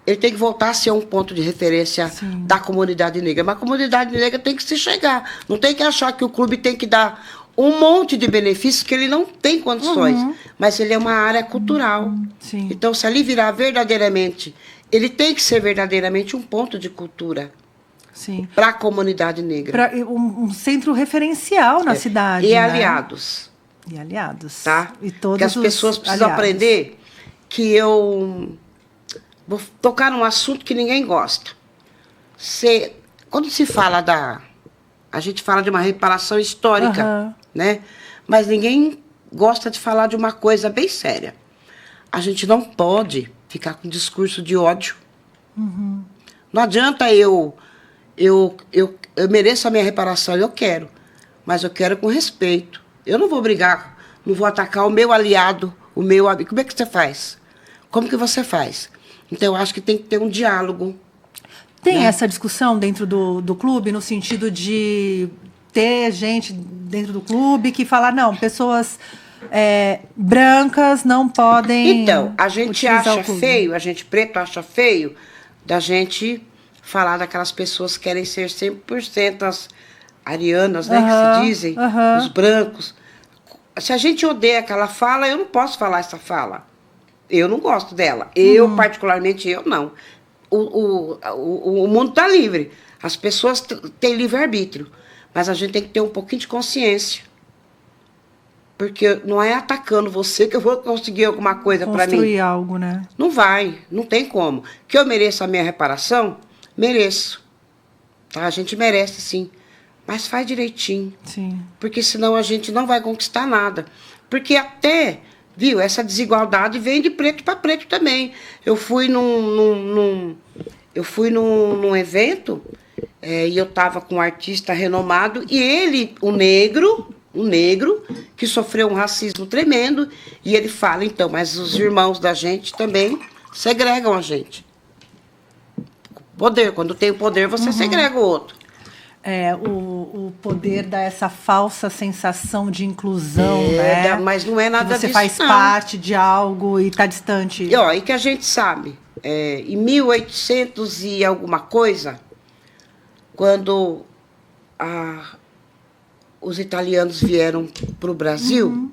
ele tem que voltar a ser um ponto de referência da comunidade negra. Mas a comunidade negra tem que se chegar. Não tem que achar que o clube tem que dar um monte de benefícios que ele não tem condições, mas ele é uma área cultural.
Sim.
Então, se ali virar verdadeiramente, ele tem que ser verdadeiramente um ponto de cultura
Sim.
para a comunidade negra.
Um centro referencial na cidade.
E
né?
aliados.
E aliados.
Tá?
E todos
que as pessoas precisam aprender que eu vou tocar num assunto que ninguém gosta. Quando se fala a gente fala de uma reparação histórica, né? Mas ninguém gosta de falar de uma coisa bem séria. A gente não pode ficar com discurso de ódio. Não adianta eu mereço a minha reparação, eu quero. Mas eu quero com respeito. Eu não vou brigar, não vou atacar o meu aliado, o meu amigo. Como é que você faz? Como que você faz? Então, eu acho que tem que ter um diálogo.
Tem essa discussão dentro do clube, no sentido de ter gente dentro do clube que fala, não, pessoas brancas não podem.
Então, a gente acha feio, a gente preto acha feio da gente falar daquelas pessoas que querem ser 100% as arianas, né, que se dizem, os brancos. Se a gente odeia aquela fala, eu não posso falar essa fala. Eu não gosto dela. Eu, particularmente, eu não. O mundo está livre. As pessoas têm livre-arbítrio. Mas a gente tem que ter um pouquinho de consciência. Porque não é atacando você que eu vou conseguir alguma coisa para mim.
Construir algo, né?
Não vai, não tem como. Que eu mereço a minha reparação? Mereço. Tá? A gente merece, sim. Mas faz direitinho.
Sim.
Porque senão a gente não vai conquistar nada. Porque até... Viu? Essa desigualdade vem de preto para preto também. Eu fui num evento e eu estava com um artista renomado e ele, um negro, que sofreu um racismo tremendo, e ele fala, então, mas os irmãos da gente também segregam a gente. Poder, quando tem o poder, você segrega o outro.
O poder dá essa falsa sensação de inclusão, né?
Mas não é nada
que você
disso,
faz parte de algo e está distante.
E que a gente sabe, em 1800 e alguma coisa, quando os italianos vieram para o Brasil,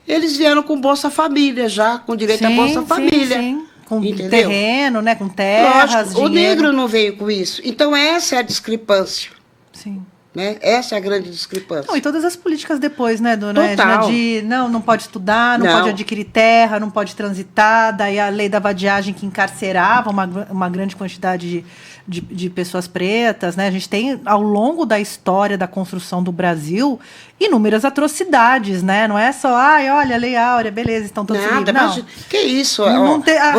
eles vieram com Bolsa Família já, com direito a Bolsa Família.
Sim. Com
entendeu?
Terreno, né? Com terras,
lógico, o negro não veio com isso. Então, essa é a discrepância.
Sim.
Né? Essa é a grande discrepância.
Não, e todas as políticas depois, né, dona
Total.
Edna? De não pode estudar, não pode adquirir terra, não pode transitar. Daí a lei da vadiagem que encarcerava uma grande quantidade de pessoas pretas, né? A gente tem, ao longo da história da construção do Brasil, inúmeras atrocidades, né? Não é só, olha, a Lei Áurea, beleza, estão todos livres. Não.
Que isso?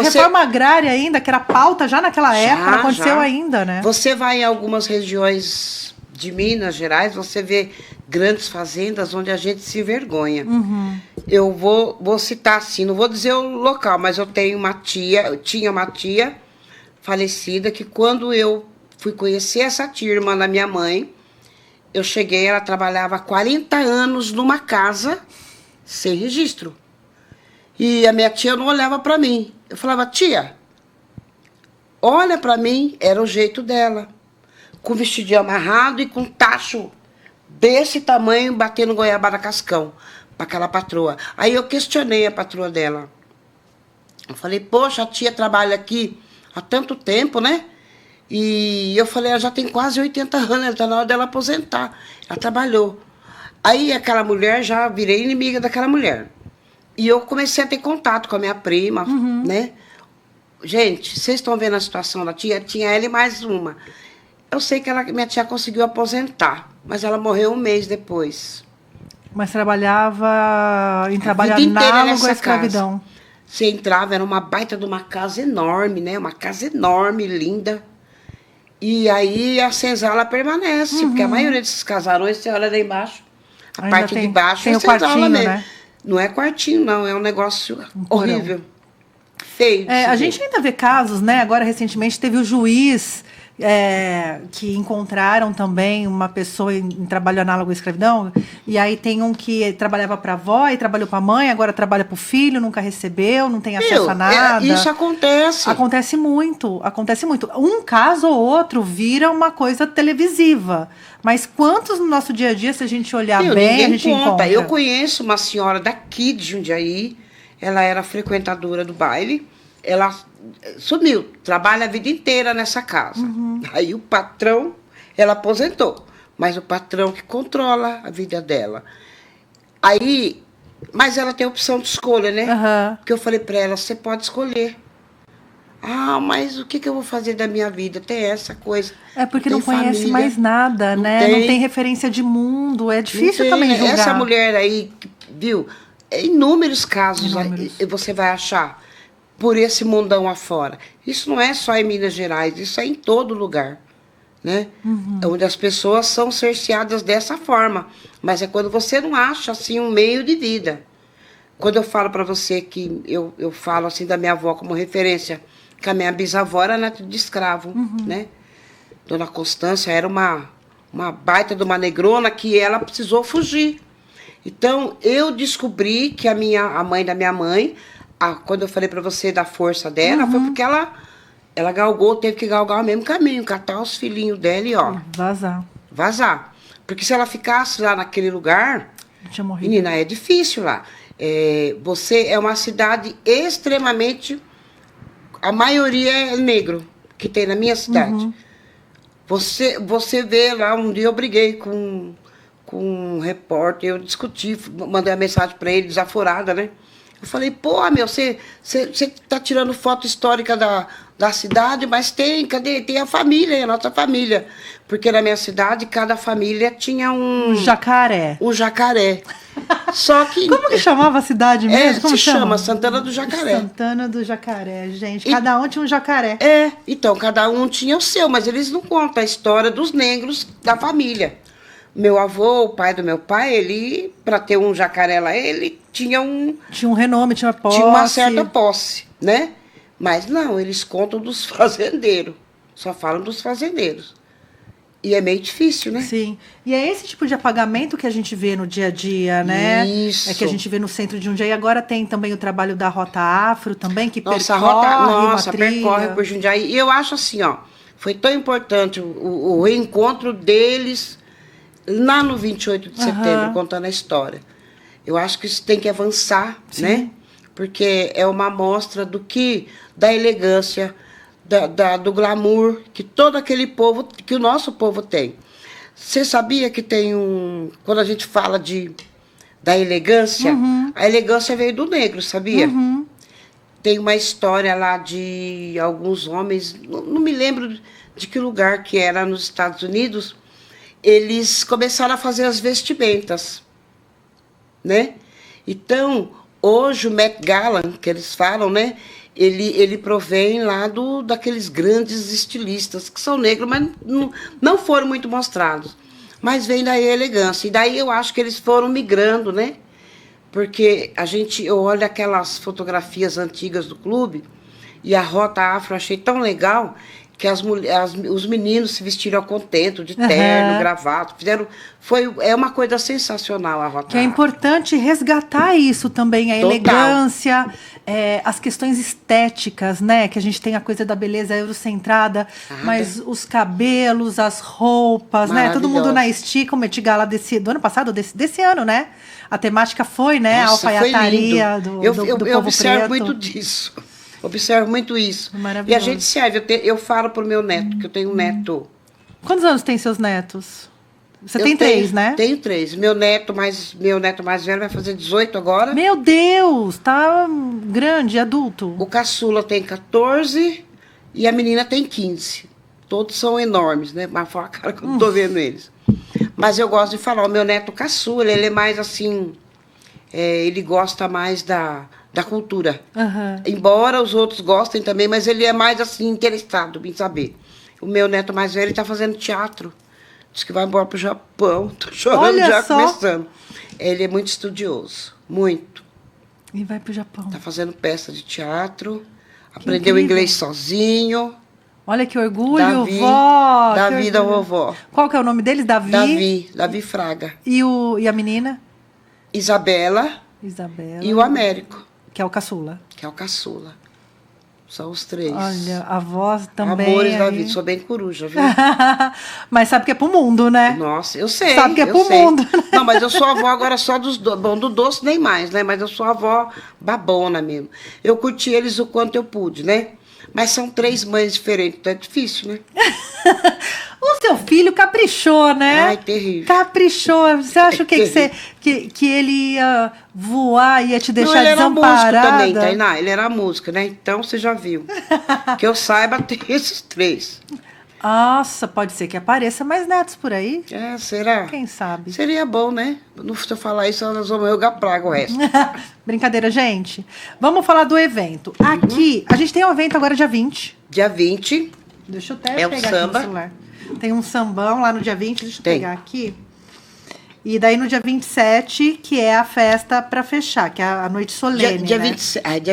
Reforma agrária ainda, que era pauta já naquela época, não aconteceu ainda, né?
Você vai em algumas regiões de Minas Gerais, você vê grandes fazendas onde a gente se envergonha. Eu vou citar assim, não vou dizer o local, mas eu tinha uma tia falecida que quando eu fui conhecer essa tia, irmã da minha mãe, eu cheguei, ela trabalhava há 40 anos numa casa sem registro. E a minha tia não olhava para mim. Eu falava, tia, olha para mim, era o jeito dela. Com vestidinho amarrado e com tacho desse tamanho, batendo goiabada cascão para aquela patroa. Aí eu questionei a patroa dela. Eu falei, poxa, a tia trabalha aqui há tanto tempo, né? E eu falei, ela já tem quase 80 anos, ela está na hora dela aposentar. Ela trabalhou. Aí aquela mulher, já virei inimiga daquela mulher. E eu comecei a ter contato com a minha prima, né? Gente, vocês estão vendo a situação da tia? Tinha ela e mais uma. Eu sei que minha tia conseguiu aposentar, mas ela morreu um mês depois.
Mas trabalhava em trabalho análogo à escravidão.
Você entrava, era uma baita de uma casa enorme, né? Uma casa enorme, linda. E aí a senzala permanece, porque a maioria desses casarões, você olha lá embaixo, a
ainda
parte de baixo
tem
é
o quartinho,
mesmo.
né?
Não é quartinho, não, é um negócio horrível. Feio.
A gente ainda vê casos, né? Agora, recentemente, teve o juiz que encontraram também uma pessoa em trabalho análogo à escravidão, e aí tem um que trabalhava para a avó e trabalhou para a mãe, agora trabalha para o filho, nunca recebeu, não tem acesso a nada.
Isso acontece.
Acontece muito, acontece muito. Um caso ou outro vira uma coisa televisiva, mas quantos no nosso dia a dia, se a gente olhar bem, a gente encontra?
Eu conheço uma senhora daqui de Jundiaí, ela era frequentadora do baile, ela sumiu, trabalha a vida inteira nessa casa. Aí o patrão, ela aposentou, mas o patrão que controla a vida dela. Aí, mas ela tem opção de escolha, né? Porque eu falei para ela, você pode escolher. Ah, mas o que eu vou fazer da minha vida? Tem essa coisa.
É porque não conhece família, mais nada, né? Não tem referência de mundo, é difícil também julgar.
Essa mulher aí, viu? Inúmeros casos você vai achar por esse mundão afora. Isso não é só em Minas Gerais, isso é em todo lugar, né? Onde as pessoas são cerceadas dessa forma. Mas é quando você não acha, assim, um meio de vida. Quando eu falo para você que eu falo, assim, da minha avó como referência, que a minha bisavó era neta de escravo, né? Dona Constância era uma baita de uma negrona que ela precisou fugir. Então, eu descobri que a mãe da minha mãe, quando eu falei para você da força dela, foi porque ela teve que galgar o mesmo caminho, catar os filhinhos dela e, ó... Vazar. Porque se ela ficasse lá naquele lugar,
tinha morrido.
Menina, é difícil lá. Você é uma cidade extremamente... A maioria é negro, que tem na minha cidade. Você vê lá, um dia eu briguei com um repórter, eu discuti, mandei uma mensagem para ele, desaforada, né? Eu falei, pô, meu, você tá tirando foto histórica da cidade, mas cadê? Tem a família, a nossa família. Porque na minha cidade, cada família tinha um
jacaré.
Um jacaré. Só que...
Como que chamava a cidade mesmo? Como
se chama Santana do Jacaré.
Santana do Jacaré, gente. Cada um tinha um jacaré.
Então, cada um tinha o seu, mas eles não contam a história dos negros da família. Meu avô, o pai do meu pai, ele, para ter um jacaré lá, ele tinha um...
Tinha um renome, tinha uma posse.
Tinha uma certa posse, né? Mas não, eles contam dos fazendeiros. Só falam dos fazendeiros. E é meio difícil, né?
Sim. E é esse tipo de apagamento que a gente vê no dia a dia, né?
Isso.
É que a gente vê no centro de Jundiaí. Agora tem também o trabalho da Rota Afro também, que
percorre por Jundiaí. E eu acho assim, ó, foi tão importante o reencontro deles lá no 28 de setembro, contando a história. Eu acho que isso tem que avançar, né? Porque é uma amostra da elegância, do glamour que todo aquele povo, que o nosso povo tem. Você sabia que tem quando a gente fala da elegância, a elegância veio do negro, sabia? Tem uma história lá de alguns homens, não me lembro de que lugar que era nos Estados Unidos, eles começaram a fazer as vestimentas, né? Então, hoje o Met Gala, que eles falam, né? Ele provém lá daqueles grandes estilistas, que são negros, mas não foram muito mostrados. Mas vem daí a elegância. E daí eu acho que eles foram migrando, né? Porque eu olho aquelas fotografias antigas do clube, e a Rota Afro eu achei tão legal, que os meninos se vestiram ao contento, de terno, gravata, é uma coisa sensacional a Rota
Que é importante resgatar isso também, a elegância, as questões estéticas, né? Que a gente tem a coisa da beleza eurocentrada, mas os cabelos, as roupas, né? Todo mundo na estica, o Met Gala do ano passado, desse ano, né? A temática foi, né?
Nossa,
a alfaiataria do povo
eu observo
preto.
muito disso. Observo muito isso.
Maravilhoso.
E a gente serve. Eu falo pro meu neto, que eu tenho um neto.
Quantos anos tem seus netos? Você tem 3, né?
Tenho 3. Meu neto mais velho vai fazer 18 agora.
Meu Deus, tá grande, adulto.
O caçula tem 14 e a menina tem 15. Todos são enormes, né? Mas fala a cara que eu não tô vendo eles. Mas eu gosto de falar, o meu neto caçula, ele é mais assim... ele gosta mais da cultura. Embora os outros gostem também, mas ele é mais assim, interessado em saber. O meu neto mais velho está fazendo teatro. Diz que vai embora para o Japão. Tô chorando já começando. Ele é muito estudioso. Muito.
E vai para o Japão.
Está fazendo peça de teatro. Aprendeu inglês sozinho.
Olha que orgulho,
Davi,
vó.
Davi da vovó.
Qual que é o nome deles?
Davi Fraga.
E a menina?
Isabela e o Américo.
Que é o caçula.
Que é o caçula. São os 3.
Olha, a voz também.
Amores da
aí.
vida, sou bem coruja, viu?
Mas sabe que é pro mundo, né?
Nossa, eu sei.
Sabe que é pro mundo.
Não, mas eu sou avó agora só dos doces. Bom, do doce nem mais, né? Mas eu sou avó babona mesmo. Eu curti eles o quanto eu pude, né? Mas são 3 mães diferentes, então é difícil, né?
O seu filho caprichou, né?
Ai, terrível.
Caprichou. Você acha que ele ia voar, ia te deixar
ele
desamparada?
era músico também, Tainá. Ele era músico, né? Então você já viu. Que eu saiba, tem esses 3.
Nossa, pode ser que apareça mais netos por aí.
É, será?
Quem sabe?
Seria bom, né? Se eu falar isso, nós vamos jogar praga o resto.
Brincadeira, gente. Vamos falar do evento. Aqui, a gente tem um evento agora dia 20.
Dia 20.
Deixa eu até
É o
pegar
samba.
aqui no celular. Tem um sambão lá no dia 20, deixa eu
Tem.
pegar aqui. E daí no dia 27, que é a festa para fechar, que é a noite solene,
Dia
né?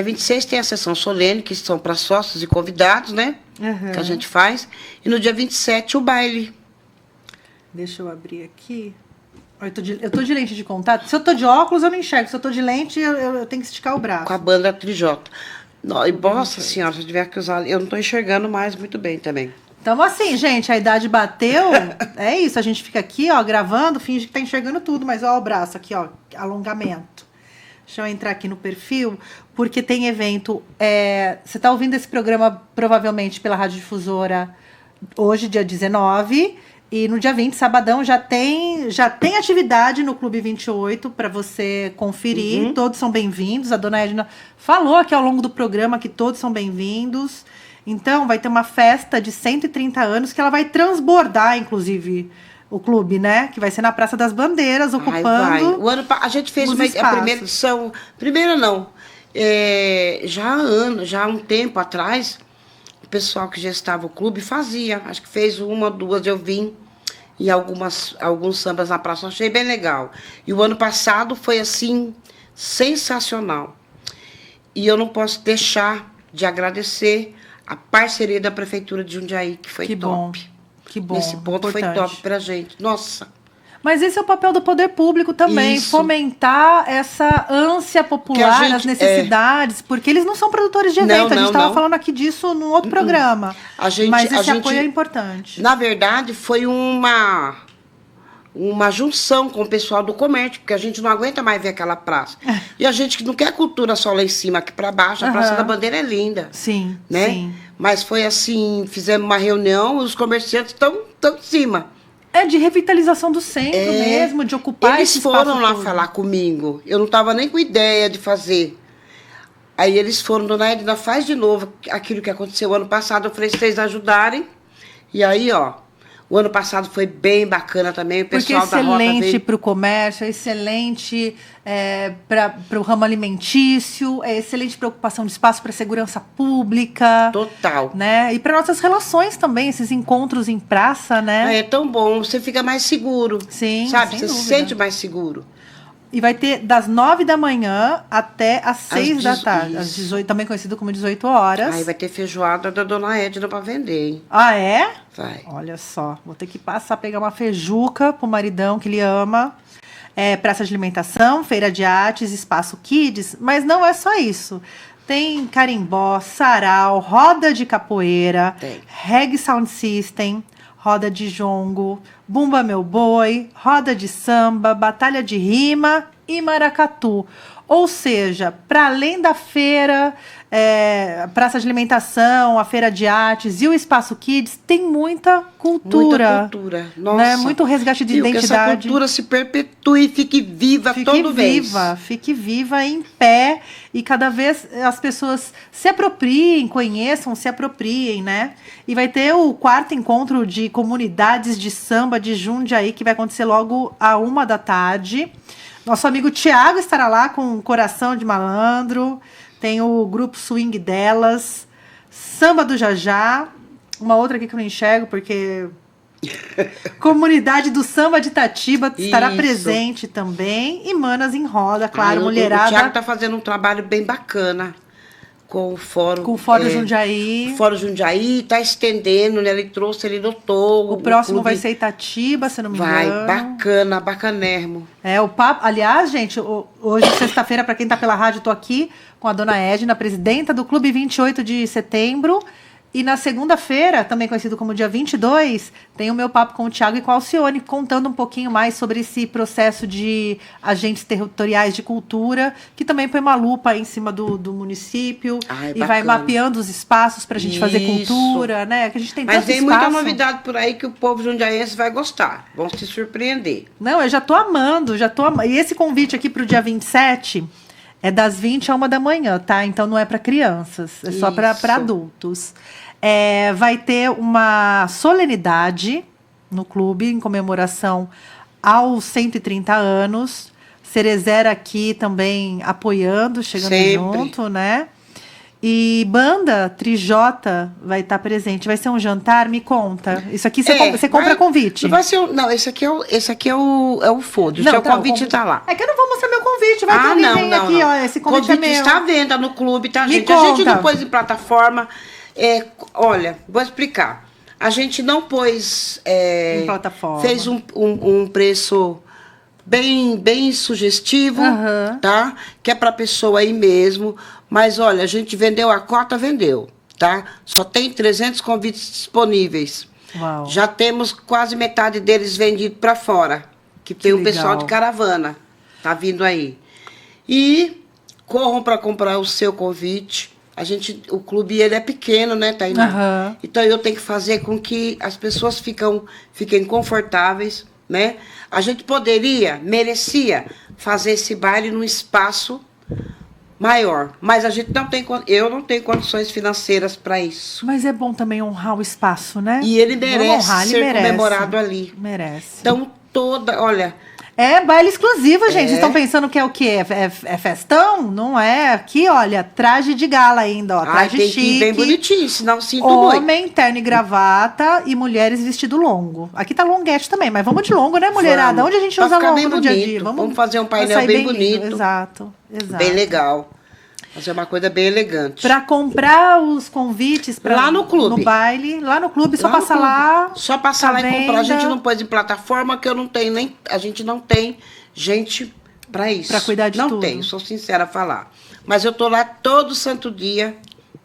26 tem a sessão solene, que são para sócios e convidados, né?
Uhum.
Que a gente faz. E no dia 27, o baile.
Deixa eu abrir aqui. Eu tô de lente de contato. Se eu tô de óculos, eu não enxergo. Se eu tô de lente, eu tenho que esticar o braço.
Com a banda Trijota. E, nossa senhora, se eu tiver que usar... Eu não estou enxergando mais muito bem também.
Então, assim, gente, a idade bateu. É isso, a gente fica aqui, ó, gravando, finge que tá enxergando tudo, mas ó o braço aqui, ó, alongamento. Deixa eu entrar aqui no perfil, porque tem evento. Você tá ouvindo esse programa provavelmente pela Rádio Difusora hoje, dia 19, e no dia 20, sabadão, já tem atividade no Clube 28 para você conferir. Todos são bem-vindos. A dona Edna falou aqui ao longo do programa que todos são bem-vindos. Então, vai ter uma festa de 130 anos que ela vai transbordar, inclusive, o clube, né? Que vai ser na Praça das Bandeiras, ocupando.
A gente fez a primeira edição. Primeira não. Já há um tempo atrás, o pessoal que gestava o clube fazia. Acho que fez 1 ou 2, eu vim. E alguns sambas na praça, achei bem legal. E o ano passado foi, assim, sensacional. E eu não posso deixar de agradecer a parceria da Prefeitura de Jundiaí, que foi top.
Que bom.
Nesse ponto
importante.
foi top pra gente. Nossa.
Mas esse é o papel do poder público também,
Isso.
fomentar essa ânsia popular, as necessidades, porque eles não são produtores de evento. A gente estava falando aqui disso num outro programa. Mas esse apoio é importante.
Na verdade, foi uma junção com o pessoal do comércio, porque a gente não aguenta mais ver aquela praça. E a gente que não quer cultura só lá em cima, aqui para baixo, a Praça da Bandeira é linda.
Sim,
né?
sim.
Mas foi assim, fizemos uma reunião, os comerciantes estão em cima.
É de revitalização do centro mesmo, de ocupar esse espaço.
Eles foram lá falar comigo, eu não estava nem com ideia de fazer. Aí eles foram, dona Edna, faz de novo aquilo que aconteceu ano passado, eu falei, se vocês ajudarem. E aí, ó, o ano passado foi bem bacana também, o pessoal da Rota veio...
excelente para o comércio, é excelente para o ramo alimentício, é excelente para ocupação de espaço para segurança pública.
Total.
Né? E para nossas relações também, esses encontros em praça, né?
É tão bom, você fica mais seguro.
Sim,
sabe? Você
dúvida.
se sente mais seguro.
E vai ter das 9 da manhã até às 6 da tarde, às 18, também conhecido como 18 horas.
Aí vai ter feijoada da dona Edna para vender, hein?
Ah, é?
Vai.
Olha só, vou ter que passar, pegar uma feijuca pro maridão que ele ama. Praça de alimentação, feira de artes, espaço kids, mas não é só isso. Tem carimbó, sarau, roda de capoeira, reggae sound system, roda de jongo, bumba meu boi, roda de samba, batalha de rima e maracatu. Ou seja, para além da feira, praça de alimentação, a feira de artes e o espaço kids, tem muita cultura.
Muita cultura. Nossa.
Né? Muito resgate de identidade.
Que essa cultura se perpetue e fique viva todo vez.
Fique viva, em pé. E cada vez as pessoas se apropriem, conheçam, se apropriem, né? E vai ter o 4º encontro de comunidades de samba de Jundiaí, que vai acontecer logo à 1 da tarde. Nosso amigo Tiago estará lá com Coração de Malandro. Tem o grupo Swing Delas. Samba do Jajá. Uma outra aqui que eu não enxergo, porque... Comunidade do Samba de Itatiba estará presente também. E Manas em Roda, claro, mulherada.
O Tiago está fazendo um trabalho bem bacana com o Fórum.
Com o Fórum Jundiaí.
O Fórum Jundiaí está estendendo, né? Ele lotou.
O próximo vai ser Itatiba, se não me engano.
Vai, bacana, bacanérrimo.
O papo. Aliás, gente, hoje, sexta-feira, para quem está pela rádio, estou aqui com a dona Edna, presidenta do Clube 28 de Setembro. E na segunda-feira, também conhecido como dia 22, tem o meu papo com o Thiago e com a Alcione, contando um pouquinho mais sobre esse processo de agentes territoriais de cultura, que também põe uma lupa em cima do município e
bacana.
vai mapeando os espaços para a gente fazer cultura, né? Que a gente tem
Mas
tanto
tem
espaço.
muita novidade por aí que o povo jundiaense vai gostar, vão se surpreender.
Não, eu já tô amando, E esse convite aqui para o dia 27 é das 20 a 1 da manhã, tá? Então não é para crianças, é só para adultos. Vai ter uma solenidade no clube em comemoração aos 130 anos. Cerezera aqui também apoiando, chegando
sempre
junto, né? E banda Trijota vai estar presente. Vai ser um jantar? Me conta. Isso aqui você compra convite.
Vai ser, não, esse aqui é o foda. O seu convite está lá.
É que eu não vou mostrar meu convite. Vai ter ninguém aqui, ó. Esse convite é meu.
Está à venda no clube, tá, gente?
Conta.
A gente não pôs em plataforma. Olha, vou explicar. A gente não pôs...
em plataforma.
Fez um preço bem sugestivo, tá? Que é para a pessoa aí mesmo. Mas, olha, a gente vendeu a cota, vendeu, tá? Só tem 300 convites disponíveis.
Uau.
Já temos quase metade deles vendidos para fora. Que tem o pessoal de caravana. Tá vindo aí. E corram para comprar o seu convite. O clube, ele é pequeno, né, Tainá? Então, eu tenho que fazer com que as pessoas fiquem confortáveis, né? A gente merecia fazer esse baile num espaço maior, mas eu não tenho condições financeiras para isso.
Mas é bom também honrar o espaço, né?
E ele merece ser comemorado ali.
Merece.
Então, olha...
É baile exclusivo, gente. Vocês estão pensando que é o quê? É festão? Não é. Aqui, olha, traje de gala ainda, ó. Traje
tem
chique.
Que ir bem bonitinho, senão sinto muito.
Homem, terno e gravata e mulheres vestido longo. Aqui tá longuete também, mas vamos de longo, né, mulherada?
Vamos.
Onde a gente usa longo
bem
no dia a dia?
Vamos fazer um painel bem bonito.
Exato.
Bem legal. Fazer uma coisa bem elegante.
Para comprar os convites
lá no clube.
No baile, lá no clube, só passar lá.
Só passar lá e comprar. A gente não pôs em plataforma, que eu não tenho nem. A gente não tem gente para isso.
Para cuidar de tudo.
Não tenho, sou sincera a falar. Mas eu tô lá todo santo dia,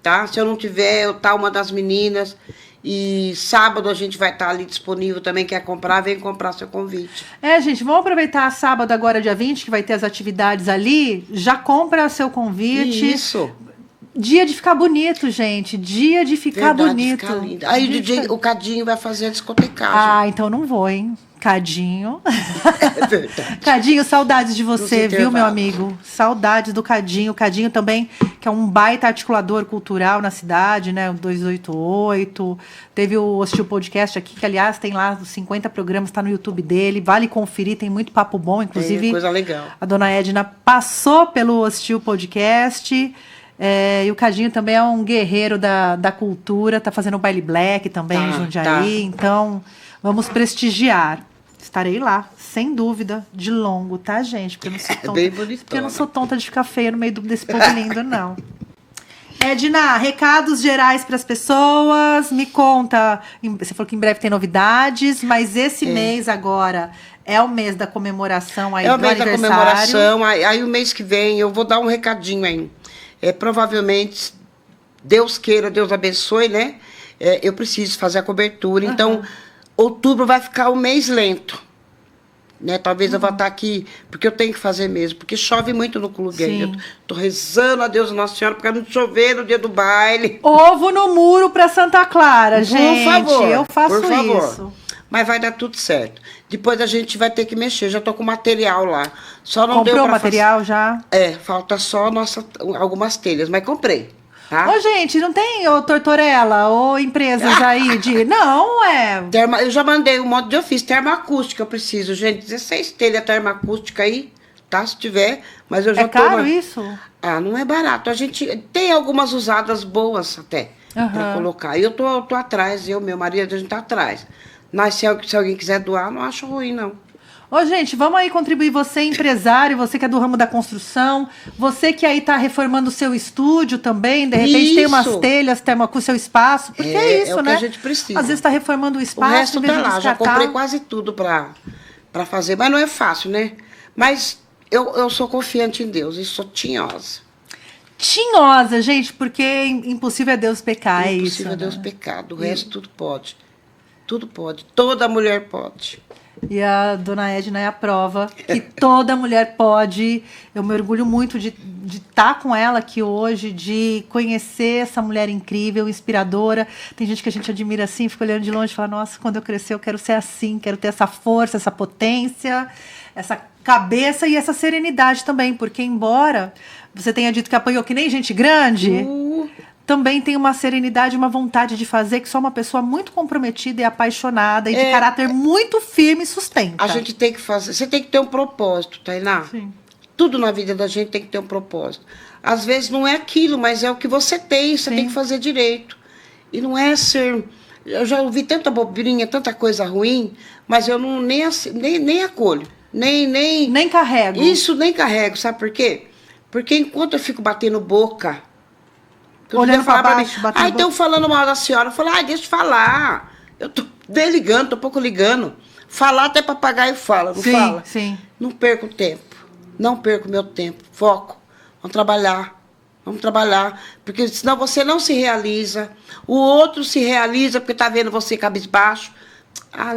tá? Se eu não tiver, tá uma das meninas. E sábado a gente vai estar ali disponível também. Quer comprar, vem comprar seu convite.
Gente, vamos aproveitar sábado agora, dia 20, que vai ter as atividades ali. Já compra seu convite.
Isso.
Dia de ficar bonito, gente. Dia de ficar bonito.
Ficar lindo. Aí o Cadinho vai fazer a discotecagem.
Então não vou, hein? Cadinho.
É verdade.
Cadinho, saudades de você, viu, meu amigo? Saudades do Cadinho. Cadinho também, que é um baita articulador cultural na cidade, né? O 288. Teve o Hostil Podcast aqui, que, aliás, tem lá os 50 programas, tá no YouTube dele. Vale conferir, tem muito papo bom. Inclusive,
coisa legal.
A dona Edna passou pelo Hostil Podcast. E o Cadinho também é um guerreiro da cultura, tá fazendo o baile black também em Jundiaí. Então, vamos prestigiar. Estarei lá, sem dúvida, de longo, tá, gente? Porque eu não sou tonta,
bem bonitona.
porque eu não sou tonta de ficar feia no meio desse povo lindo, não. Edna, recados gerais para as pessoas. Me conta. Você falou que em breve tem novidades, mas esse mês agora é o mês da comemoração aí do aniversário.
É o mês da comemoração. Aí o mês que vem eu vou dar um recadinho aí. Provavelmente, Deus queira, Deus abençoe, né? Eu preciso fazer a cobertura. Então, outubro vai ficar um mês lento. Né? Talvez eu vá estar aqui, porque eu tenho que fazer mesmo, porque chove muito no clube ainda. Tô rezando a Deus Nossa Senhora, porque não chover no dia do baile.
Ovo no muro para Santa Clara, gente.
Por favor.
Eu faço
por favor.
isso.
Mas vai dar tudo certo. Depois a gente vai ter que mexer. Já tô com material lá. Só não
Comprou
deu
o material já?
Falta só algumas telhas, mas comprei. Tá?
Ô, gente, não tem Tortorella ou empresas aí de... Não,
eu já mandei um monte de ofício. Termoacústica eu preciso, gente. 16 telhas termoacústica aí, tá? Se tiver. Mas eu já tô...
caro isso?
Não é barato. A gente tem algumas usadas boas até pra colocar. E eu tô atrás, meu marido, a gente tá atrás. Mas se alguém quiser doar, não acho ruim, não.
Ô, gente, vamos aí contribuir. Você, empresário, você que é do ramo da construção, você que aí tá reformando o seu estúdio também, de repente tem umas telhas, tem com o seu espaço, porque é isso,
o
né?
que a gente precisa.
Às vezes tá reformando o espaço,
o resto tá lá, já
descartar.
comprei quase tudo para fazer, mas não é fácil, né? Mas eu sou confiante em Deus e sou tinhosa.
Tinhosa, gente, porque impossível é Deus pecar, é isso.
Impossível é Deus pecar, do resto tudo pode. Tudo pode, toda mulher pode.
E a dona Edna é a prova que toda mulher pode. Eu me orgulho muito de estar com ela aqui hoje, de conhecer essa mulher incrível, inspiradora. Tem gente que a gente admira assim, fica olhando de longe e fala, nossa, quando eu crescer eu quero ser assim, quero ter essa força, essa potência, essa cabeça e essa serenidade também, porque embora você tenha dito que apanhou que nem gente grande, também tem uma serenidade, uma vontade de fazer que só uma pessoa muito comprometida e apaixonada e de caráter muito firme sustenta.
A gente tem que fazer, você tem que ter um propósito, Tainá.
Sim.
Tudo na vida da gente tem que ter um propósito. Às vezes não é aquilo, mas é o que você tem, você tem que fazer direito. E não é ser... Eu já ouvi tanta bobrinha, tanta coisa ruim, mas eu não, nem acolho, nem
carrego.
Isso nem carrego, sabe por quê? Porque enquanto eu fico batendo boca...
Olhando para baixo, batendo boca.
Então falando mal da senhora, eu falo, deixa eu falar. Eu tô desligando, tô pouco ligando. Falar até papagaio fala, não fala?
Sim.
Não perco tempo. Não perco meu tempo. Foco. Vamos trabalhar. Porque senão você não se realiza. O outro se realiza porque tá vendo você cabisbaixo.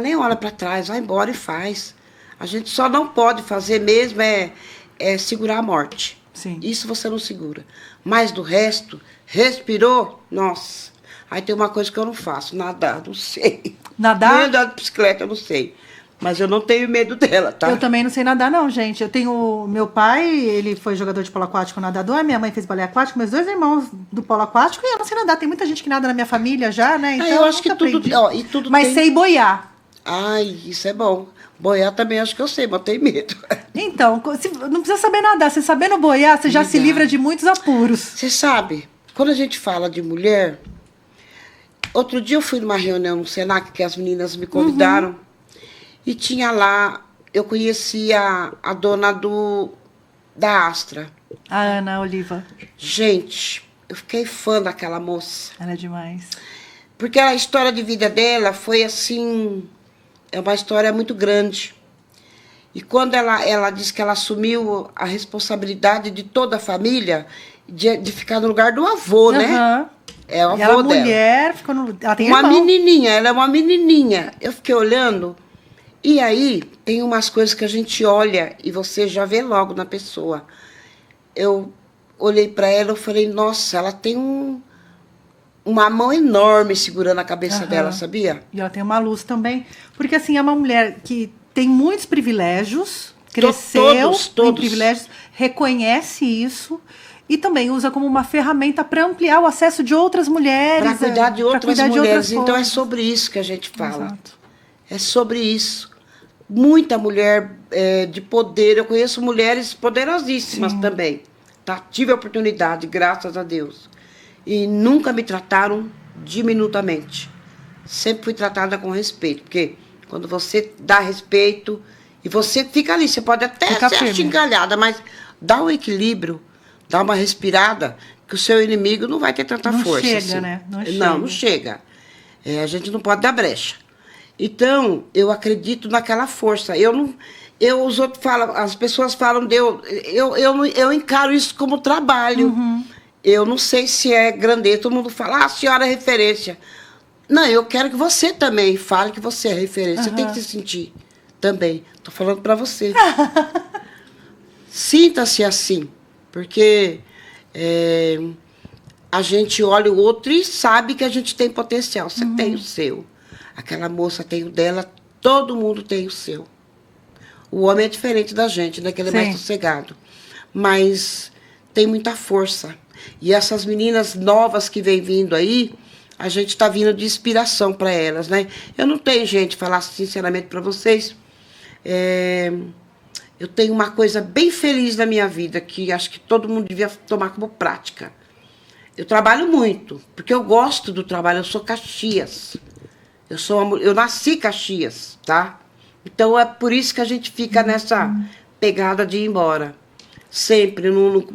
Nem olha para trás, vai embora e faz. A gente só não pode fazer mesmo é segurar a morte.
Sim.
Isso você não segura. Mas do resto, respirou, nossa. Aí tem uma coisa que eu não faço, nadar, não sei.
Nadar?
Nem andar de bicicleta, eu não sei. Mas eu não tenho medo dela, tá?
Eu também não sei nadar, não, gente. Eu tenho... Meu pai, ele foi jogador de polo aquático, nadador. Minha mãe fez balé aquático. Meus 2 irmãos do polo aquático. E eu não sei nadar. Tem muita gente que nada na minha família já, né? Então,
eu acho que tudo
Mas
tem...
sei boiar.
Ai, isso é bom. Boiar também acho que eu sei, mas eu tenho medo.
Então, não precisa saber nadar. Você sabendo boiar, você já se livra de muitos apuros.
Você sabe, quando a gente fala de mulher... Outro dia eu fui numa reunião no Senac, que as meninas me convidaram. E tinha lá, eu conhecia a dona da Astra.
A Ana Oliva.
Gente, eu fiquei fã daquela moça.
Ela é demais.
Porque a história de vida dela foi assim... É uma história muito grande. E quando ela disse que ela assumiu a responsabilidade de toda a família, de ficar no lugar do avô, né? É o avô
ela
dela.
Mulher, ficou no... Ela tem
uma
irmão.
Menininha, ela é uma menininha. Eu fiquei olhando... E aí, tem umas coisas que a gente olha e você já vê logo na pessoa. Eu olhei para ela e falei, nossa, ela tem uma mão enorme segurando a cabeça dela, sabia?
E ela tem uma luz também. Porque, assim, é uma mulher que tem muitos privilégios, cresceu em privilégios, reconhece isso e também usa como uma ferramenta para ampliar o acesso de outras mulheres.
Para cuidar de outras mulheres. Então, é sobre isso que a gente fala.
Exato.
É sobre isso. Muita mulher de poder. Eu conheço mulheres poderosíssimas também. Tá? Tive a oportunidade, graças a Deus. E nunca me trataram diminutamente. Sempre fui tratada com respeito. Porque quando você dá respeito e você fica ali, você pode até ser achincalhada, mas dá um equilíbrio, dá uma respirada, que o seu inimigo não vai ter tanta força.
Não chega,
assim.
né?
Não chega. A gente não pode dar brecha. Então, eu acredito naquela força. Os outros falam, as pessoas falam eu encaro isso como trabalho. Eu não sei se é grandeza. Todo mundo fala, a senhora é referência. Não, eu quero que você também fale que você é referência. Você tem que se sentir também. Estou falando para você. Sinta-se assim, porque a gente olha o outro e sabe que a gente tem potencial. Você tem o seu. Aquela moça tem o dela, todo mundo tem o seu. O homem é diferente da gente, né? Que ele é mais sossegado. Mas tem muita força. E essas meninas novas que vêm vindo aí, a gente está vindo de inspiração para elas, né? Eu não tenho, gente, falar sinceramente para vocês. Eu tenho uma coisa bem feliz na minha vida, que acho que todo mundo devia tomar como prática. Eu trabalho muito, porque eu gosto do trabalho, eu sou Caxias. Eu nasci Caxias, tá? Então, é por isso que a gente fica nessa pegada de ir embora. Sempre.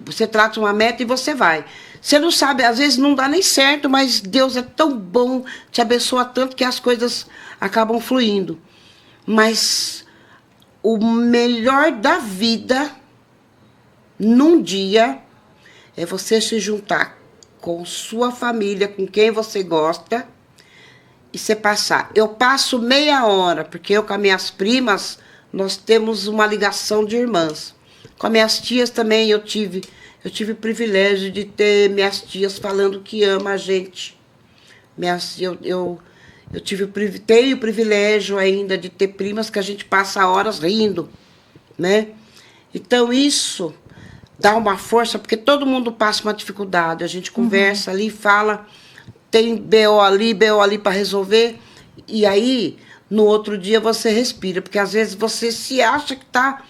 Você trata uma meta e você vai. Você não sabe, às vezes não dá nem certo, mas Deus é tão bom, te abençoa tanto que as coisas acabam fluindo. Mas o melhor da vida, num dia, é você se juntar com sua família, com quem você gosta, e você passar. Eu passo meia hora, porque eu com as minhas primas, nós temos uma ligação de irmãs. Com as minhas tias também eu tive o privilégio de ter minhas tias falando que ama a gente. Eu tenho o privilégio ainda de ter primas que a gente passa horas rindo, né? Então isso dá uma força, porque todo mundo passa uma dificuldade. A gente conversa ali, fala, tem BO ali para resolver, e aí no outro dia você respira, porque às vezes você se acha que está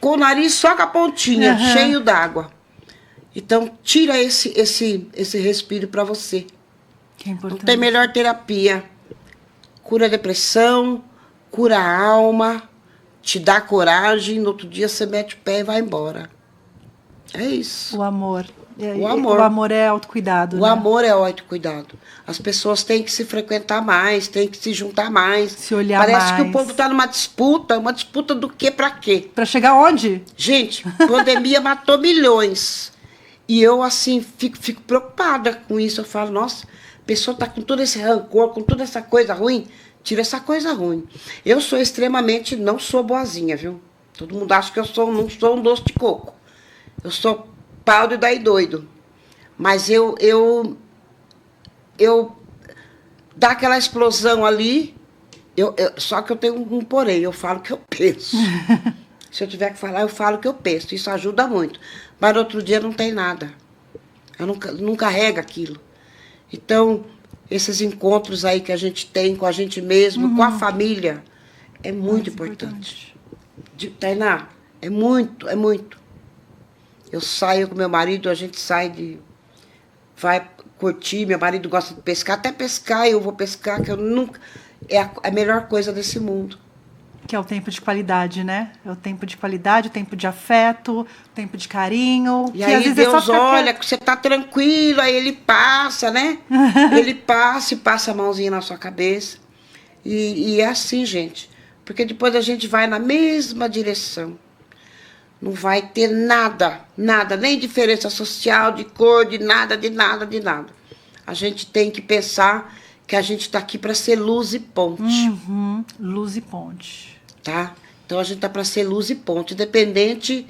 com o nariz só com a pontinha, cheio d'água. Então, tira esse respiro para você.
Que é importante.
Não tem melhor terapia. Cura a depressão, cura a alma, te dá coragem, no outro dia você mete o pé e vai embora. É isso.
O amor.
O amor.
O amor é autocuidado.
O amor é autocuidado. As pessoas têm que se frequentar mais, têm que se juntar mais.
Se olhar
Parece
mais.
que o povo está numa disputa. Uma disputa do quê para quê?
Para chegar onde?
Gente, pandemia matou milhões. E eu, assim, fico preocupada com isso. Eu falo, nossa, a pessoa está com todo esse rancor, com toda essa coisa ruim. Tira essa coisa ruim. Eu sou extremamente, não sou boazinha, viu? Todo mundo acha que eu não sou um doce de coco. Eu sou pau de daí doido. Mas eu dá aquela explosão ali, só que eu tenho um porém, eu falo o que eu penso. Se eu tiver que falar, eu falo o que eu penso. Isso ajuda muito. Mas no outro dia não tem nada. Eu não carrego aquilo. Então, esses encontros aí que a gente tem com a gente mesmo, com a família, é muito importante. Tainá, é muito, é muito. Eu saio com meu marido, a gente vai curtir, meu marido gosta de pescar, até pescar eu vou pescar, que eu nunca... É a melhor coisa desse mundo.
Que é o tempo de qualidade, né? É o tempo de qualidade, o tempo de afeto, o tempo de carinho.
E aí Deus olha, que você tá tranquilo, aí ele passa, né? Ele passa e passa a mãozinha na sua cabeça. E é assim, gente. Porque depois a gente vai na mesma direção. Não vai ter nada, nem diferença social, de cor, de nada. A gente tem que pensar que a gente está aqui para ser luz e ponte.
Luz e ponte.
Tá? Então, a gente está para ser luz e ponte, independente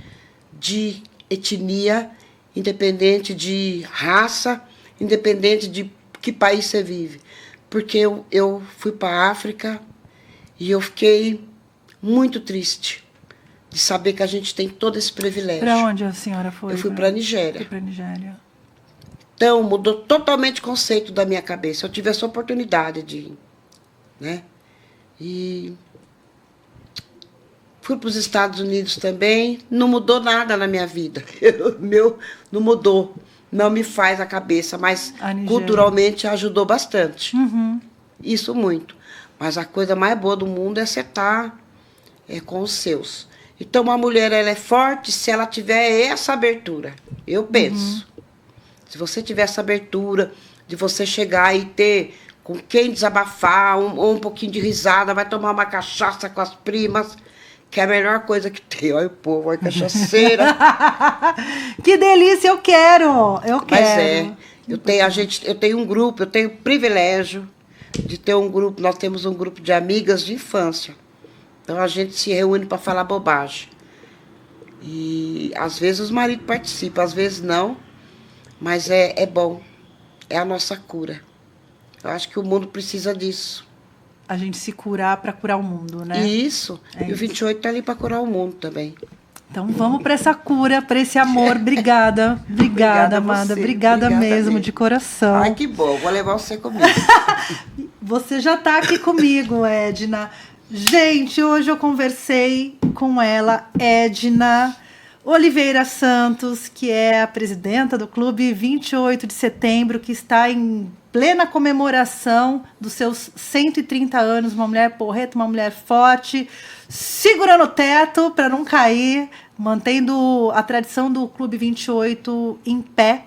de etnia, independente de raça, independente de que país você vive. Porque eu fui para a África e eu fiquei muito triste de saber que a gente tem todo esse privilégio.
Para onde a senhora foi?
Eu fui para a Nigéria.
Fui para a Nigéria.
Então, mudou totalmente o conceito da minha cabeça. Eu tive essa oportunidade de ir, né? E fui para os Estados Unidos também. Não mudou nada na minha vida. Não mudou. Não me faz a cabeça, mas culturalmente ajudou bastante. Isso muito. Mas a coisa mais boa do mundo é você estar com os seus. Então, uma mulher ela é forte se ela tiver essa abertura. Eu penso. Se você tiver essa abertura de você chegar e ter com quem desabafar, ou um pouquinho de risada, vai tomar uma cachaça com as primas, que é a melhor coisa que tem. Olha o povo, olha a cachaceira.
Que delícia, eu quero!
Mas eu tenho um grupo, eu tenho o privilégio de ter um grupo, nós temos um grupo de amigas de infância. Então a gente se reúne para falar bobagem. E às vezes os maridos participam, às vezes não. Mas é bom. É a nossa cura. Eu acho que o mundo precisa disso.
A gente se curar para curar o mundo, né?
Isso. E o 28 está ali para curar o mundo também.
Então vamos para essa cura, para esse amor. Obrigada. Obrigada, amada. Obrigada mesmo, de coração.
Ai, que bom. Vou levar você comigo.
Você já está aqui comigo, Edna. Gente, hoje eu conversei com ela, Edna Oliveira Santos, que é a presidenta do Clube 28 de Setembro, que está em plena comemoração dos seus 130 anos, uma mulher porreta, uma mulher forte, segurando o teto para não cair, mantendo a tradição do Clube 28 em pé.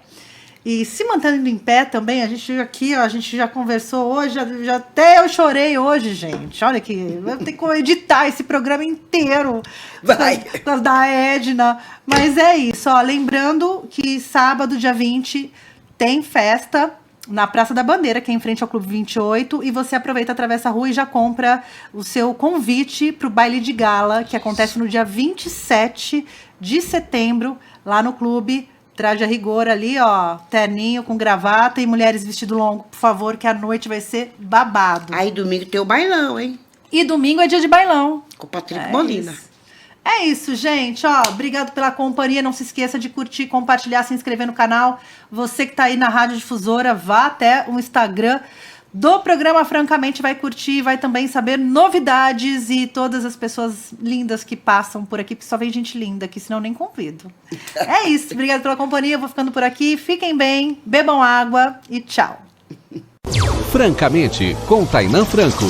E se mantendo em pé também, a gente aqui, ó, a gente já conversou hoje, já até eu chorei hoje, gente. Olha que eu tenho que editar esse programa inteiro.
Vai.
Da Edna. Mas é isso, ó. Lembrando que sábado, dia 20, tem festa na Praça da Bandeira, que é em frente ao Clube 28, e você aproveita, atravessa a rua e já compra o seu convite para o baile de gala, que acontece no dia 27 de setembro, lá no Clube. Traje a rigor ali, ó, terninho com gravata e mulheres vestido longo, por favor, que a noite vai ser babado.
Aí domingo tem o bailão, hein?
E domingo é dia de bailão.
Com o Patrick Molina.
Isso. É isso, gente, ó, obrigado pela companhia, não se esqueça de curtir, compartilhar, se inscrever no canal. Você que tá aí na Rádio Difusora, vá até o Instagram do programa Francamente, vai curtir, vai também saber novidades e todas as pessoas lindas que passam por aqui, porque só vem gente linda aqui, senão eu nem convido. É isso, obrigado pela companhia, eu vou ficando por aqui, fiquem bem, bebam água e tchau.
Francamente, com Tainã Franco.